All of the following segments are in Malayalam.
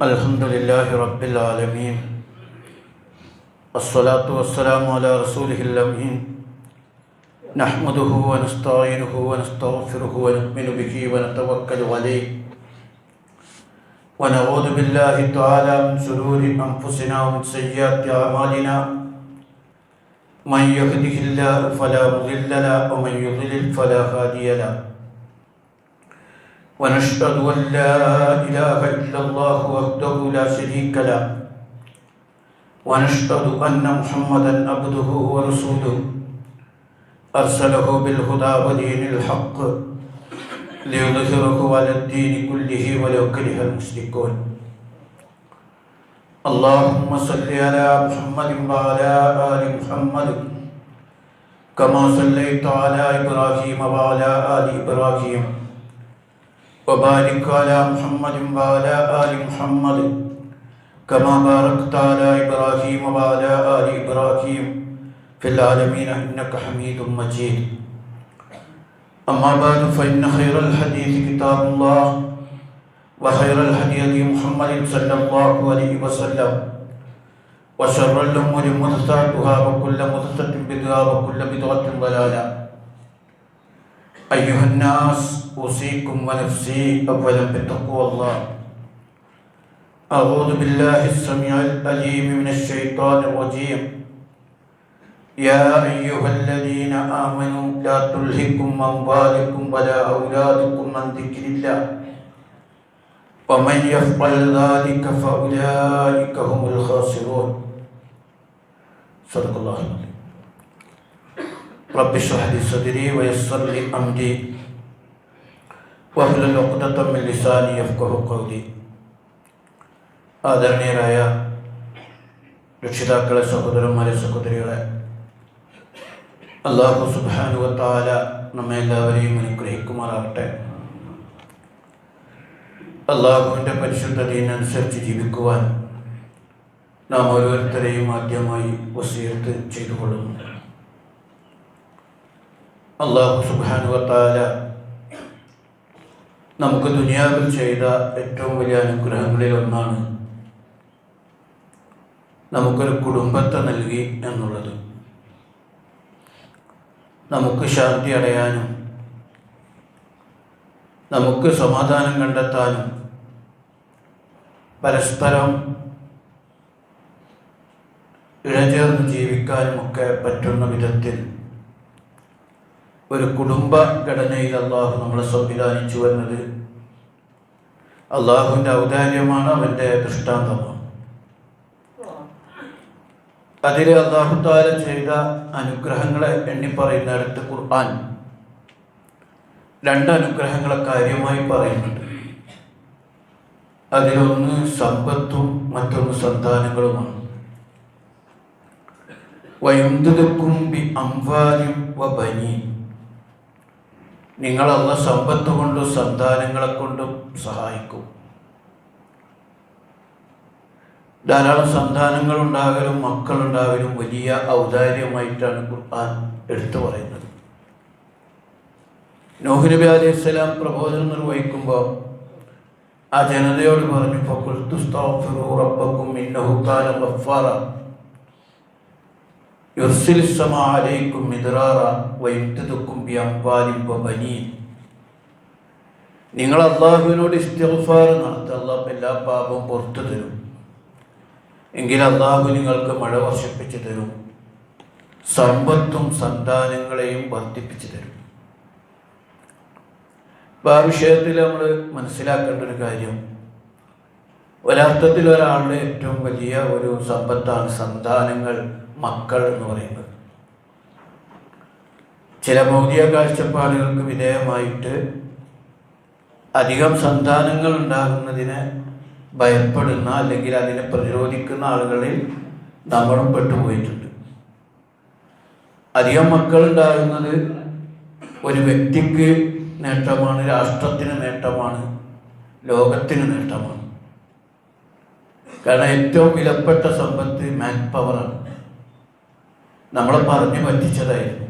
الحمد لله رب العالمين الصلاة والسلام على رسوله الأمين نحمده ونستعينه ونستغفره ونؤمن به ونتوكل عليه ونعوذ بالله تعالى من شرور أنفسنا ومن سيئات أعمالنا من يهده الله فلا مضل له ومن يضلل فلا هادي له ونشهد أن لا إله إلا الله وحده لا شريك له ونشهد أن محمدا عبده ورسوله أرسله بالهدى ودين الحق ليظهره على الدين كله ولو كره المشركون اللهم صل على محمد وعلى آل محمد كما صليت على إبراهيم وعلى آل إبراهيم وبارك على محمد وعلى آل محمد كما باركت على إبراهيم وعلى آل إبراهيم في العالمين إنك حميد مجيد أما بعد فإن خير الحديث كتاب الله وخير الهدي محمد صلى الله عليه وسلم وشر الأمور محدثاتها وكل محدثة بدعة وكل بدعة ضلالة أيها الناس أوصيكم ونفسي أولا بتقوى الله أعوذ بالله السميع العليم من الشيطان الرجيم يا أيها الذين آمنوا لا تلهكم أموالكم ولا أولادكم عن ذكر الله ومن يفعل ذلك فأولئك هم الخاسرون صدق الله العظيم رب اشرح لي صدري ويسر لي أمري واحلل عقدة من لساني يفقهوا قولي ആദരണീയരായ രക്ഷിതാക്കളെ, സഹോദരന്മാരെ, സഹോദരികളെ, അല്ലാഹു സുബ്ഹാനഹു വ തആല നമ്മെ എല്ലാവരെയും അനുഗ്രഹിക്കുമാറാകട്ടെ. അല്ലാഹുവിൻ്റെ പരിശുദ്ധ ദീനനുസരിച്ച് ജീവിക്കുവാൻ നാം ഓരോരുത്തരെയും ആദ്യമായി വസിയത്ത് ചെയ്തുകൊള്ളുന്നു. അല്ലാഹു സുബ്ഹാനഹു വ തആല നമുക്ക് ദുനിയാവിൽ ചെയ്ത ഏറ്റവും വലിയ അനുഗ്രഹങ്ങളിൽ ഒന്നാണ് നമുക്കൊരു കുടുംബത്തെ നൽകി എന്നുള്ളത്. നമുക്ക് ശാന്തി അടയാനും നമുക്ക് സമാധാനം കണ്ടെത്താനും പരസ്പരം ഇഴചേർന്ന് ജീവിക്കാനുമൊക്കെ പറ്റുന്ന വിധത്തിൽ ഒരു കുടുംബ ഘടനയിൽ അള്ളാഹു നമ്മളെ സംവിധാനിച്ചു എന്നത് അള്ളാഹുവിൻ്റെ ഔദാര്യമാണ്, അവൻ്റെ ദൃഷ്ടാന്തമാണ്. അതിൽ അള്ളാഹു തആല ചെയ്ത അനുഗ്രഹങ്ങളെ എണ്ണിപ്പറയുന്നിടത്ത് ഖുർആൻ രണ്ട് അനുഗ്രഹങ്ങളെ കാര്യമായി പറയുന്നുണ്ട്. അതിലൊന്ന് സമ്പത്തും മറ്റൊന്ന് സന്താനങ്ങളുമാണ്. വയുംദിദുക്കും ബി അംവാലിൻ വ ബനീൻ, നിങ്ങൾ അല്ലാഹ് സമ്പത്ത് കൊണ്ടും സന്താനങ്ങളെ കൊണ്ടും സഹായിക്കും. ധാരാളം സന്താനങ്ങളുണ്ടാകലും മക്കളുണ്ടാകലും വലിയ ഔദാര്യമായിട്ടാണ് ഖുർആൻ എടുത്തു പറയുന്നത്. നൂഹ് നബി അലൈഹിസ്സലാം പ്രബോധനം നിർവഹിക്കുമ്പോൾ ആ ജനതയോട് പറഞ്ഞു, ഫഖുൽതു അസ്തഗ്ഫിറൂ റബ്ബക്കും ഇന്നഹു കാന ഗഫാറ യുർസിലിസ് സമാ അലൈക്കും മിദ്റാറ വയുംദിദുക്കും ബിഅംവാലിൻ വബനീൻ. നിങ്ങൾ അള്ളാഹുവിനോട് ഇസ്തിഗ്ഫാർ നടത്തുക, അള്ളാഹു എല്ലാ പാപവും പുറത്തു തരും. എങ്കിൽ അള്ളാഹു നിങ്ങൾക്ക് മഴ വർഷിപ്പിച്ചു തരും, സമ്പത്തും സന്താനങ്ങളെയും വർദ്ധിപ്പിച്ചു തരും. അപ്പോൾ ആ വിഷയത്തിൽ നമ്മൾ മനസ്സിലാക്കേണ്ട ഒരു കാര്യം, ഒരർത്ഥത്തിൽ ഒരാളുടെ ഏറ്റവും വലിയ ഒരു സമ്പത്താണ് സന്താനങ്ങൾ, മക്കൾ എന്ന് പറയുന്നത്. ചില ഭൗതിക കാഴ്ചപ്പാടുകൾക്ക് വിധേയമായിട്ട് അധികം സന്താനങ്ങൾ ഉണ്ടാകുന്നതിനെ ഭയപ്പെടുന്ന അല്ലെങ്കിൽ അതിനെ പ്രതിരോധിക്കുന്ന ആളുകളിൽ നമ്മളും പെട്ടുപോയിട്ടുണ്ട്. അധികം മക്കളുണ്ടാകുന്നത് ഒരു വ്യക്തിക്ക് നേട്ടമാണ്, രാഷ്ട്രത്തിന് നേട്ടമാണ്, ലോകത്തിന് നേട്ടമാണ്. കാരണം ഏറ്റവും വിലപ്പെട്ട സമ്പത്ത് മാൻ പവറാണ്. നമ്മളെ പറഞ്ഞു പറ്റിച്ചതായിരുന്നു.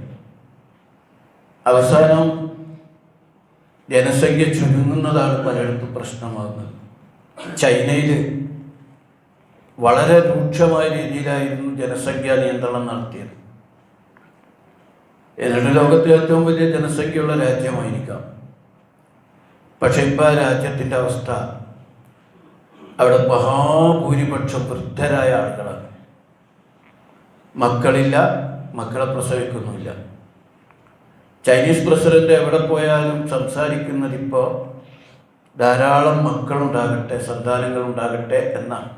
അവസാനം ജനസംഖ്യ ചുരുങ്ങുന്നതാണ് പലയിടത്തും പ്രശ്നമാകുന്നത്. ചൈനയിൽ വളരെ രൂക്ഷമായ രീതിയിലായിരുന്നു ജനസംഖ്യാ നിയന്ത്രണം നടത്തിയത്. എന്നിട്ട് ലോകത്തെ ഏറ്റവും വലിയ ജനസംഖ്യയുള്ള രാജ്യമായിരിക്കാം. പക്ഷെ ഇപ്പോൾ ആ രാജ്യത്തിൻ്റെ അവസ്ഥ, അവിടെ മഹാഭൂരിപക്ഷം വൃദ്ധരായ ആളുകളാണ്. മക്കളില്ല, മക്കളെ പ്രസവിക്കുന്നില്ല. ചൈനീസ് പ്രസിഡന്റ് എവിടെ പോയാലും സംസാരിക്കുന്നത് ഇപ്പോൾ ധാരാളം മക്കളുണ്ടാകട്ടെ, സന്താനങ്ങളുണ്ടാകട്ടെ എന്നാണ്.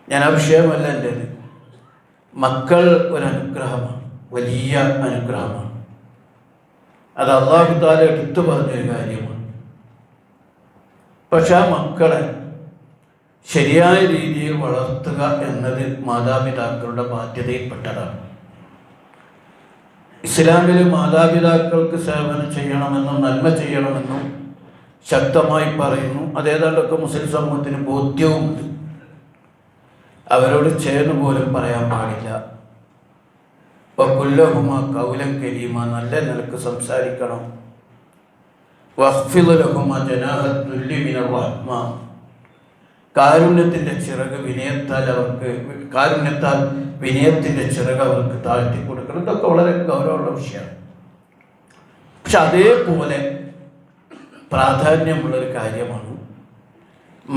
ഞാൻ ആ വിഷയമല്ല എൻ്റേത്. മക്കൾ ഒരനുഗ്രഹമാണ്, വലിയ അനുഗ്രഹമാണ്. അത് അല്ലാഹു തആല എടുത്തു പറഞ്ഞൊരു കാര്യമാണ്. പക്ഷെ ആ മക്കളെ ശരിയായ രീതിയിൽ വളർത്തുക എന്നത് മാതാപിതാക്കളുടെ ബാധ്യതയിൽപ്പെട്ടതാണ്. ഇസ്ലാമിൽ മാതാപിതാക്കൾക്ക് സേവനം ചെയ്യണമെന്നും നന്മ ചെയ്യണമെന്നും ശക്തമായി പറയുന്നു. അതേതാണ്ടൊക്കെ മുസ്ലിം സമൂഹത്തിന് ബോധ്യവുമുണ്ട്. അവരോട് ചേർന്ന് പോലും പറയാൻ പാടില്ല. വഖുല്ലഹുമാ ഖൗലൻ കരീമാ, നല്ല നിലക്ക് സംസാരിക്കണം. വഖ്ഫിദ് ലഹുമാ ജനാഹദ് ദുല്ലി മിനർ റഹ്മ, കാരുണ്യത്തിൻ്റെ ചിറക് കാരുണ്യത്താൽ വിനയത്തിൻ്റെ ചിറക് അവർക്ക് താഴ്ത്തി കൊടുക്കണം. ഇതൊക്കെ വളരെ ഗൗരവമുള്ള വിഷയമാണ്. പക്ഷെ അതേപോലെ പ്രാധാന്യമുള്ളൊരു കാര്യമാണ്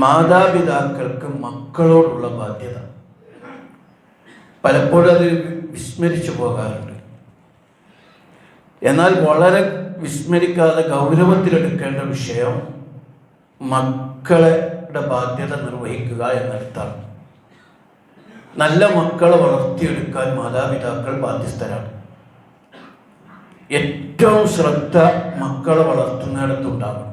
മാതാപിതാക്കൾക്ക് മക്കളോടുള്ള ബാധ്യത. പലപ്പോഴും അത് വിസ്മരിച്ചു പോകാറുണ്ട്. എന്നാൽ വളരെ വിസ്മരിക്കാതെ ഗൗരവത്തിലെടുക്കേണ്ട വിഷയം മക്കളുടെ ബാധ്യത നിർവഹിക്കുക എന്നർത്ഥമാണ്. നല്ല മക്കളെ വളർത്തിയെടുക്കാൻ മാതാപിതാക്കൾ ബാധ്യസ്ഥരാണ്. ഏറ്റവും ശ്രദ്ധ മക്കളെ വളർത്തുന്നിടത്തുണ്ടാകും.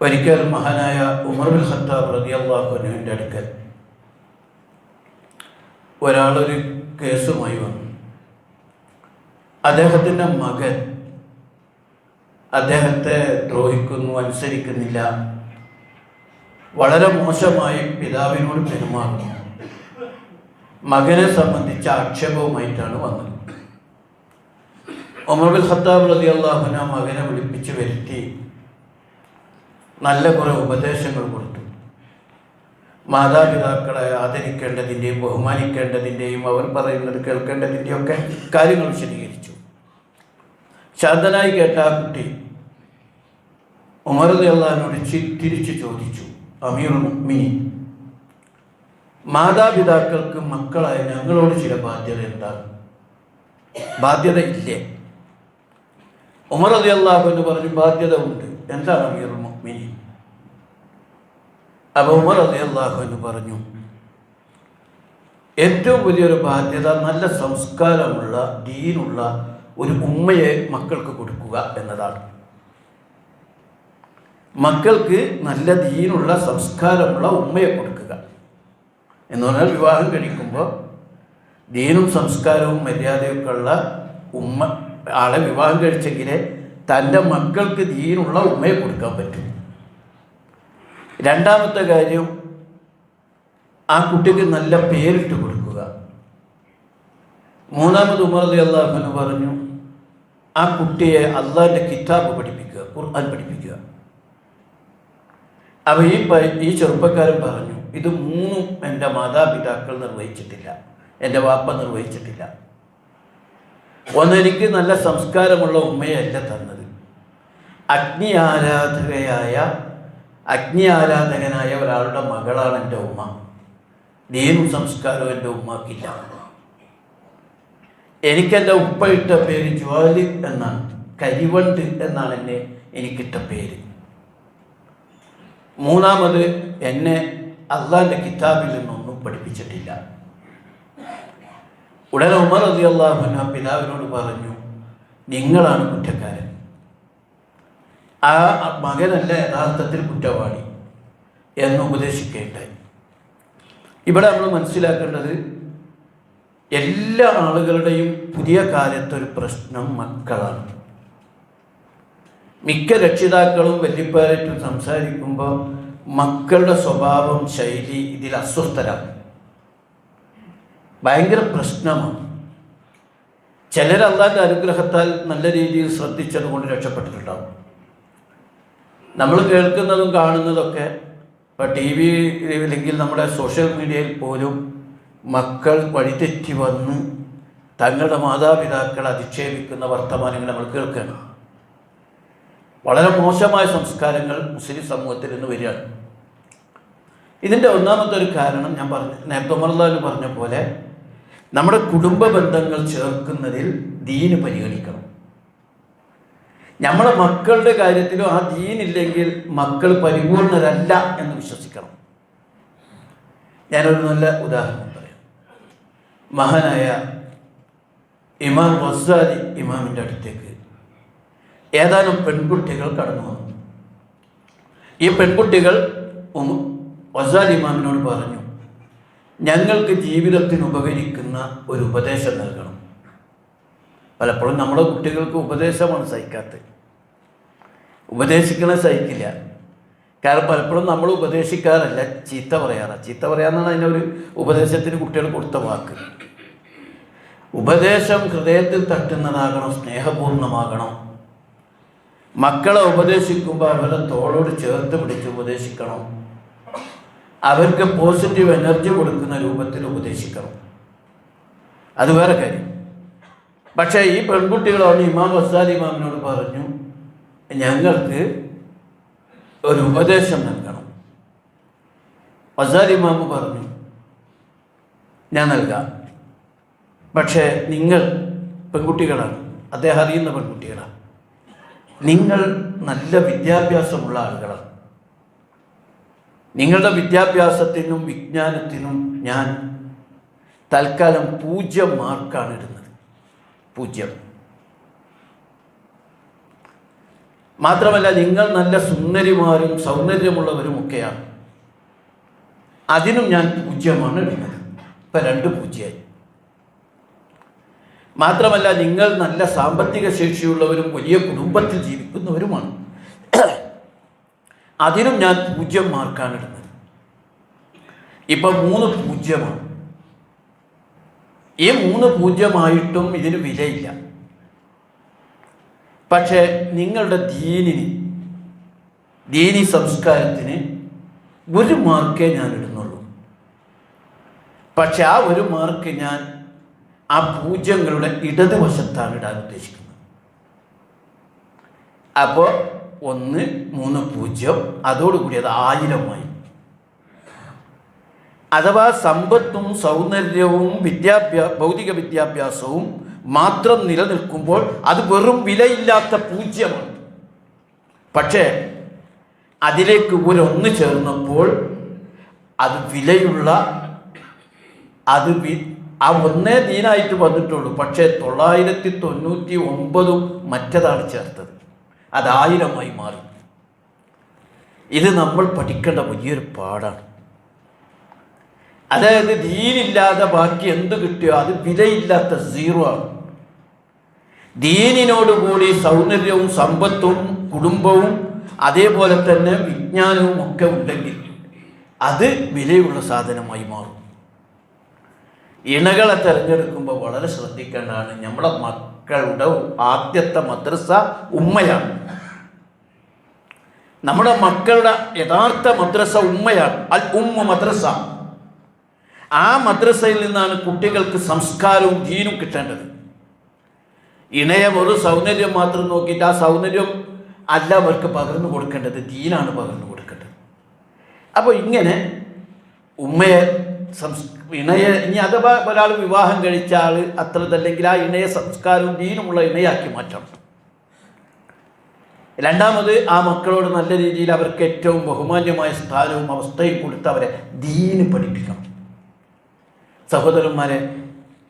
ഒരിക്കൽ മഹാനായ ഉമർ ബിൻ ഖത്താബ് റളിയല്ലാഹു അൻഹുവിൻ്റെ അടുക്കൽ ഒരാളൊരു കേസുമായി വന്നു. അദ്ദേഹത്തിൻ്റെ മകൻ അദ്ദേഹത്തെ ദ്രോഹിക്കുന്നു, അനുസരിക്കുന്നില്ല, വളരെ മോശമായി പിതാവിനോട് പെരുമാറുന്നു. മകനെ സംബന്ധിച്ച ആക്ഷേപവുമായിട്ടാണ് വന്നത്. ഉമർ ബിൻ ഖത്താബ് റളിയല്ലാഹു അൻഹു മകനെ വിളിപ്പിച്ച് വരുത്തി നല്ല കുറേ ഉപദേശങ്ങൾ കൊടുത്തു. മാതാപിതാക്കളെ ആദരിക്കേണ്ടതിൻ്റെയും ബഹുമാനിക്കേണ്ടതിൻ്റെയും അവർ പറയുന്നത് കേൾക്കേണ്ടതിൻ്റെയും ഒക്കെ കാര്യങ്ങൾ വിശദീകരിച്ചു. ശാന്തനായി കേട്ട ആ കുട്ടി ഉമർ റളിയല്ലാഹു അൻഹുവിനോട് തിരിച്ചു ചോദിച്ചു, അമീറുൽ മുഅ്മിനീൻ, മാതാപിതാക്കൾക്ക് മക്കളായ ഞങ്ങളോട് ചില ബാധ്യത എന്താണ്? ബാധ്യത ഇല്ലേ? ഉമർ റളിയല്ലാഹു അൻഹു പറഞ്ഞു, ബാധ്യത ഉണ്ട്. എന്താണ് അമീറുൽ മുഅ്മിനീൻ? അപ്പോൾ ഉമർ റളിയല്ലാഹു അൻഹു പറഞ്ഞു, ഏറ്റവും വലിയൊരു ബാധ്യത നല്ല സംസ്കാരമുള്ള ദീനുള്ള ഒരു ഉമ്മയെ മക്കൾക്ക് കൊടുക്കുക എന്നതാണ്. മക്കൾക്ക് നല്ല ദീനുള്ള സംസ്കാരമുള്ള ഉമ്മയെ കൊടുക്കുക എന്ന് പറഞ്ഞാൽ വിവാഹം കഴിക്കുമ്പോൾ ദീനും സംസ്കാരവും മര്യാദയൊക്കെ ഉള്ള ഉമ്മ ആളെ വിവാഹം കഴിച്ചെങ്കിലേ തൻ്റെ മക്കൾക്ക് ദീനുള്ള ഉമ്മയെ കൊടുക്കാൻ പറ്റും. രണ്ടാമത്തെ കാര്യം, ആ കുട്ടിക്ക് നല്ല പേരിട്ട് കൊടുക്കുക. മൂന്നാമത് ഉമർ റളിയല്ലാഹു അൻഹു പറഞ്ഞു, ആ കുട്ടിയെ അള്ളാഹിൻ്റെ കിതാബ് പഠിപ്പിക്കുക, ഖുർആൻ പഠിപ്പിക്കുക. അപ്പോൾ ഈ ചെറുപ്പക്കാരൻ പറഞ്ഞു, ഇത് മൂന്നും എൻ്റെ മാതാപിതാക്കൾ നിർവഹിച്ചിട്ടില്ല, എൻ്റെ വാപ്പ നിർവഹിച്ചിട്ടില്ല. ഒന്നെനിക്ക് നല്ല സംസ്കാരമുള്ള ഉമ്മയല്ല തന്നത്, അഗ്നി ആരാധകനായ ഒരാളുടെ മകളാണ് എൻ്റെ ഉമ്മ. ദീനും സംസ്കാരവും എൻ്റെ ഉമ്മക്കില്ല. എനിക്കെൻ്റെ ഉപ്പ ഇട്ട പേര് ജ്വാലി എന്നാണ്, കരിവണ്ട് എന്നാണ് എനിക്കിട്ട പേര്. മൂന്നാമത് എന്നെ അള്ളാഹിൻ്റെ കിതാബിൽ നിന്നൊന്നും പഠിപ്പിച്ചിട്ടില്ല. ഉടനെ ഉമർ റളിയല്ലാഹു അൻഹു പിതാവിനോട് പറഞ്ഞു, നിങ്ങളാണ് കുറ്റക്കാരൻ, ആ മകനല്ല യഥാർത്ഥത്തിൽ കുറ്റവാളി എന്ന് ഉപദേശിക്കുകയുണ്ടായി. ഇവിടെ നമ്മൾ മനസ്സിലാക്കേണ്ടത്, എല്ലാ ആളുകളുടെയും പുതിയ കാലത്തൊരു പ്രശ്നം മക്കളാണ്. മിക്ക രക്ഷിതാക്കളും വല്യപ്പാരായിട്ടും സംസാരിക്കുമ്പോൾ മക്കളുടെ സ്വഭാവം, ശൈലി ഇതിൽ അസ്വസ്ഥരാണ്, ഭയങ്കര പ്രശ്നമാണ്. ചിലർ അള്ളാഹിൻ്റെ അനുഗ്രഹത്താൽ നല്ല രീതിയിൽ ശ്രദ്ധിച്ചതുകൊണ്ട് രക്ഷപ്പെട്ടിട്ടുണ്ടാവും. നമ്മൾ കേൾക്കുന്നതും കാണുന്നതൊക്കെ ഇപ്പോൾ ടി വി അല്ലെങ്കിൽ നമ്മുടെ സോഷ്യൽ മീഡിയയിൽ പോലും മക്കൾ വഴിതെറ്റി വന്ന് തങ്ങളുടെ മാതാപിതാക്കളെ അധിക്ഷേപിക്കുന്ന വർത്തമാനങ്ങൾ നമ്മൾ കേൾക്കുകയാണ്. വളരെ മോശമായ സംസ്കാരങ്ങൾ മുസ്ലിം സമൂഹത്തിൽ നിന്ന് വരികയാണ്. ഇതിൻ്റെ ഒന്നാമത്തെ ഒരു കാരണം ഞാൻ നേരത്തെ ഉമർലാൽ പറഞ്ഞ പോലെ നമ്മുടെ കുടുംബ ബന്ധങ്ങൾ ചേർക്കുന്നതിൽ ദീന് പരിഗണിക്കണം. നമ്മളെ മക്കളുടെ കാര്യത്തിലും ആ ദീനില്ലെങ്കിൽ മക്കൾ പരിപൂർണരല്ല എന്ന് വിശ്വസിക്കണം. ഞാനൊരു നല്ല ഉദാഹരണം പറയാം. മഹാനായ ഇമാം ഗസാലി ഇമാമിൻ്റെ അടുത്തേക്ക് ഏതാനും പെൺകുട്ടികൾ കടന്നു വന്നു. ഈ പെൺകുട്ടികൾ ഗസാലി ഇമാമിനോട് പറഞ്ഞു, ഞങ്ങൾക്ക് ജീവിതത്തിന് ഉപകരിക്കുന്ന ഒരു ഉപദേശം നൽകണം. പലപ്പോഴും നമ്മുടെ കുട്ടികൾക്ക് ഉപദേശമാണ് സഹിക്കാത്തത്. ഉപദേശിക്കണ സഹിക്കില്ല. കാരണം പലപ്പോഴും നമ്മൾ ഉപദേശിക്കാറല്ല, ചീത്ത പറയാറാണ്. ചീത്ത പറയാമെന്നാണ് അതിനൊരു ഉപദേശത്തിന് കുട്ടികൾ കൊടുത്ത വാക്ക്. ഉപദേശം ഹൃദയത്തിൽ തട്ടുന്നതാകണം, സ്നേഹപൂർണ്ണമാകണം. മക്കളെ ഉപദേശിക്കുമ്പോൾ അവരുടെ തോളോട് ചേർത്ത് പിടിച്ച് ഉപദേശിക്കണം. അവർക്ക് പോസിറ്റീവ് എനർജി കൊടുക്കുന്ന രൂപത്തിൽ ഉപദേശിക്കണം. അത് വേറെ കാര്യം. പക്ഷേ ഈ പെൺകുട്ടികളോട് ഇമാം ഗസാലി ഇമാമിനോട് പറഞ്ഞു, ഞങ്ങൾക്ക് ഒരു ഉപദേശം നൽകണം. ഗസാലി ഇമാം പറഞ്ഞു, ഞാൻ നൽകാം. പക്ഷേ നിങ്ങൾ പെൺകുട്ടികളാണ്, അദ്ദേഹം അറിയുന്ന പെൺകുട്ടികളാണ്, നിങ്ങൾ നല്ല വിദ്യാഭ്യാസമുള്ള ആളുകളാണ്. നിങ്ങളുടെ വിദ്യാഭ്യാസത്തിനും വിജ്ഞാനത്തിനും ഞാൻ തൽക്കാലം 0 മാർക്കാണ് ഇടുന്നത്. 0. മാത്രമല്ല നിങ്ങൾ നല്ല സുന്ദരിമാരും സൗന്ദര്യമുള്ളവരുമൊക്കെയാണ്, അതിനും ഞാൻ 0 ഇടുന്നത്. ഇപ്പം 2 0. മാത്രമല്ല നിങ്ങൾ നല്ല സാമ്പത്തിക ശേഷിയുള്ളവരും വലിയ കുടുംബത്തിൽ ജീവിക്കുന്നവരുമാണ്, അതിനും ഞാൻ 0 മാർക്കാണ് ഇടുന്നത്. ഇപ്പം 3 0. ഈ 3 0 ഇതിന് വിലയില്ല. പക്ഷേ നിങ്ങളുടെ ദീനി സംസ്കാരത്തിന് 1 മാർക്കേ ഞാൻ ഇടുന്നുള്ളൂ. പക്ഷെ ആ 1 മാർക്ക് ഞാൻ ആ 0കളുടെ ഇടതുവശത്താണ് ഇടാൻ ഉദ്ദേശിക്കുന്നത്. അപ്പോൾ 1 3 0 അതോടുകൂടി അത് 1000 അഥവാ സമ്പത്തും സൗന്ദര്യവും ഭൗതിക വിദ്യാഭ്യാസവും മാത്രം നിലനിൽക്കുമ്പോൾ അത് വെറും വിലയില്ലാത്ത 0. പക്ഷേ അതിലേക്ക് 1 ചേർന്നപ്പോൾ അത് വിലയുള്ള, ആ 1 ദീനായിട്ട് വന്നിട്ടുള്ളൂ. പക്ഷേ 999 മറ്റതാണ് ചേർത്തത്, അത് 1000 മാറി. ഇത് നമ്മൾ പഠിക്കേണ്ട വലിയൊരു പാഠാണ്. അതായത് ദീനില്ലാതെ ബാക്കി എന്ത് കിട്ടിയോ അത് വിലയില്ലാത്ത 0 ആണ്. ദീനിനോടുകൂടി സൗന്ദര്യവും സമ്പത്തും കുടുംബവും അതേപോലെ തന്നെ വിജ്ഞാനവും ഒക്കെ ഉണ്ടെങ്കിൽ അത് വിലയുള്ള സാധനമായി മാറും. ഇണകളെ തിരഞ്ഞെടുക്കുമ്പോൾ വളരെ ശ്രദ്ധിക്കേണ്ടതാണ്. നമ്മുടെ മക്കളുടെ ആദ്യത്തെ മദ്രസ ഉമ്മയാണ്. നമ്മുടെ മക്കളുടെ യഥാർത്ഥ മദ്രസ ഉമ്മയാണ്. അൽ ഉമ്മ മദ്രസ. ആ മദ്രസയിൽ നിന്നാണ് കുട്ടികൾക്ക് സംസ്കാരവും ദീനും കിട്ടേണ്ടത്. ഇണയെ ഒരു സൗന്ദര്യം മാത്രം നോക്കിയിട്ട് ആ സൗന്ദര്യം അല്ല അവർക്ക് പകർന്നു കൊടുക്കേണ്ടത്, ദീനാണ് പകർന്നു കൊടുക്കേണ്ടത്. അപ്പോൾ ഇങ്ങനെ ഇണയെ ഇനി അഥവാ ഒരാൾ വിവാഹം കഴിച്ച ആൾ അത്രതല്ലെങ്കിൽ ആ ഇണയെ സംസ്കാരവും ദീനുമുള്ള ഇണയാക്കി മാറ്റണം. രണ്ടാമത് ആ മക്കളോട് നല്ല രീതിയിൽ അവർക്ക് ഏറ്റവും ബഹുമാന്യമായ സ്ഥാനവും അവസ്ഥയും കൊടുത്ത് അവരെ ദീന് പഠിപ്പിക്കണം. സഹോദരന്മാരെ,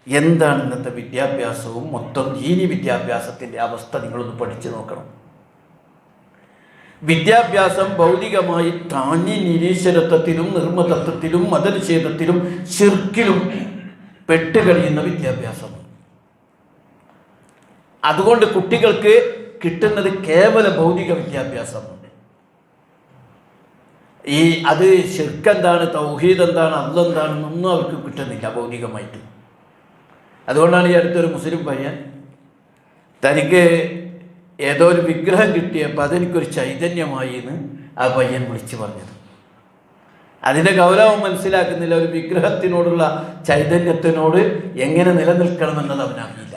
എന്താണ് ഇന്നത്തെ വിദ്യാഭ്യാസവും മൊത്തം ദീനി വിദ്യാഭ്യാസത്തിൻ്റെ അവസ്ഥ നിങ്ങളൊന്ന് പഠിച്ചു നോക്കണം. വിദ്യാഭ്യാസം ഭൗതികമായി താനി നിരീശ്വരത്വത്തിലും നിർമ്മതത്വത്തിലും മതനിഷേധത്തിലും ശിർക്കിലും പെട്ടുകഴിയുന്ന വിദ്യാഭ്യാസമാണ്. അതുകൊണ്ട് കുട്ടികൾക്ക് കിട്ടുന്നത് കേവല ഭൗതിക വിദ്യാഭ്യാസമാണ്. അത് ശിർക്കെന്താണ്, തൗഹീദ് എന്താണ്, അള്ളെന്താണെന്നൊന്നും അവർക്ക് കിട്ടുന്നില്ല ഭൗതികമായിട്ട്. അതുകൊണ്ടാണ് ഈ അടുത്തൊരു മുസ്ലിം പയ്യൻ തനിക്ക് ഏതോ ഒരു വിഗ്രഹം കിട്ടിയപ്പോൾ അതെനിക്കൊരു ചൈതന്യമായി എന്ന് ആ പയ്യൻ വിളിച്ചു പറഞ്ഞത്. അതിൻ്റെ ഗൗരവം മനസ്സിലാക്കുന്നില്ല. ഒരു വിഗ്രഹത്തിനോടുള്ള ചൈതന്യത്തിനോട് എങ്ങനെ നിലനിൽക്കണമെന്നത് അവനറിയില്ല.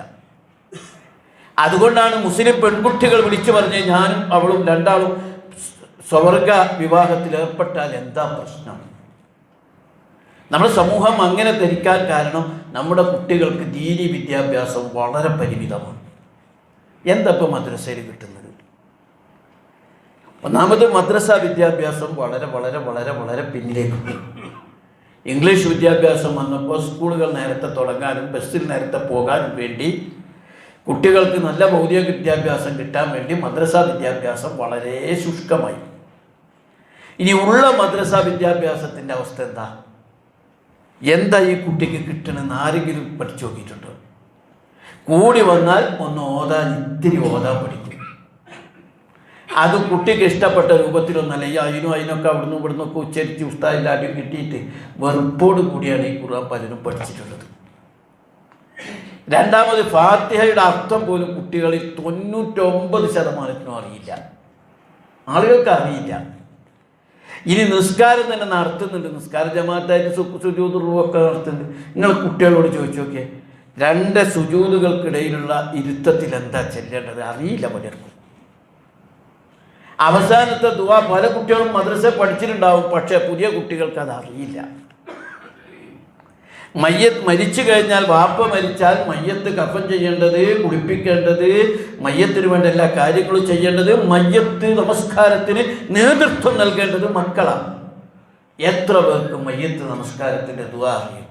അതുകൊണ്ടാണ് മുസ്ലിം പെൺകുട്ടികൾ വിളിച്ചു പറഞ്ഞ് ഞാനും അവളും രണ്ടാളും സ്വർഗ വിവാഹത്തിൽ ഏർപ്പെട്ടാൽ എന്താ പ്രശ്നം? നമ്മുടെ സമൂഹം അങ്ങനെ ധരിക്കാൻ കാരണം നമ്മുടെ കുട്ടികൾക്ക് ദീനി വിദ്യാഭ്യാസം വളരെ പരിമിതമാണ്. എന്താ ഇപ്പോൾ മദ്രസയിൽ കിട്ടുന്നത്? ഒന്നാമത് മദ്രസ വിദ്യാഭ്യാസം വളരെ വളരെ വളരെ വളരെ പിന്നിലേക്ക് പോയി. ഇംഗ്ലീഷ് വിദ്യാഭ്യാസം വന്നപ്പോൾ സ്കൂളുകൾ നേരത്തെ തുടങ്ങാനും ബസ്സിൽ നേരത്തെ പോകാനും വേണ്ടി കുട്ടികൾക്ക് നല്ല ഭൗതിക വിദ്യാഭ്യാസം കിട്ടാൻ വേണ്ടി മദ്രസ വിദ്യാഭ്യാസം വളരെ ശുഷ്കമായി. ഇനി ഉള്ള മദ്രസ വിദ്യാഭ്യാസത്തിൻ്റെ അവസ്ഥ എന്താ ഈ കുട്ടിക്ക് കിട്ടണമെന്ന് ആരെങ്കിലും പഠിച്ചു നോക്കിയിട്ടുണ്ടോ? കൂടി വന്നാൽ ഒന്ന് ഓതാൻ, ഇത്തിരി ഓതാൻ പഠിക്കും. അത് കുട്ടിക്ക് ഇഷ്ടപ്പെട്ട രൂപത്തിലൊന്നല്ല. ഈ അതിനൊക്കെ അവിടുന്ന് ഇവിടുന്നൊക്കെ ഉച്ചരിച്ച് ഉസ്താദിൻ്റെ അടിയും കിട്ടിയിട്ട് വെറുപ്പോട് കൂടിയാണ് ഈ ഖുർആൻ പലരും പഠിച്ചിട്ടുള്ളത്. രണ്ടാമത് ഫാത്തിഹയുടെ അർത്ഥം പോലും കുട്ടികളിൽ 99% അറിയില്ല, ആളുകൾക്ക് അറിയില്ല. ഇനി നിസ്കാരം തന്നെ നടത്തുന്നുണ്ട്, നിസ്കാര ജമാഅത്തായിട്ട് സുജൂദ് റുവൊക്കെ നടത്തുന്നുണ്ട്. നിങ്ങൾ കുട്ടികളോട് ചോദിച്ചു നോക്കിയേ, 2 സുജൂദുകൾക്കിടയിലുള്ള ഇരുത്തത്തിൽ എന്താ ചെല്ലേണ്ടത് അറിയില്ല പലർക്കും. അവസാനത്തെ ദുആ പല കുട്ടികളും മദ്രസ പഠിച്ചിട്ടുണ്ടാവും, പക്ഷേ പുതിയ കുട്ടികൾക്ക് അത് അറിയില്ല. മരിച്ചു കഴിഞ്ഞാൽ, വാപ്പ മരിച്ചാൽ മയ്യത്ത് കഫൻ ചെയ്യേണ്ടത്, കുളിപ്പിക്കേണ്ടത്, മയ്യത്തിന് വേണ്ട എല്ലാ കാര്യങ്ങളും ചെയ്യേണ്ടത്, മയ്യത്ത് നമസ്കാരത്തിന് നേതൃത്വം നൽകേണ്ടത് മക്കളാണ്. എത്ര പേർക്ക് മയ്യത്ത് നമസ്കാരത്തിൻ്റെ ദുആ അറിയും?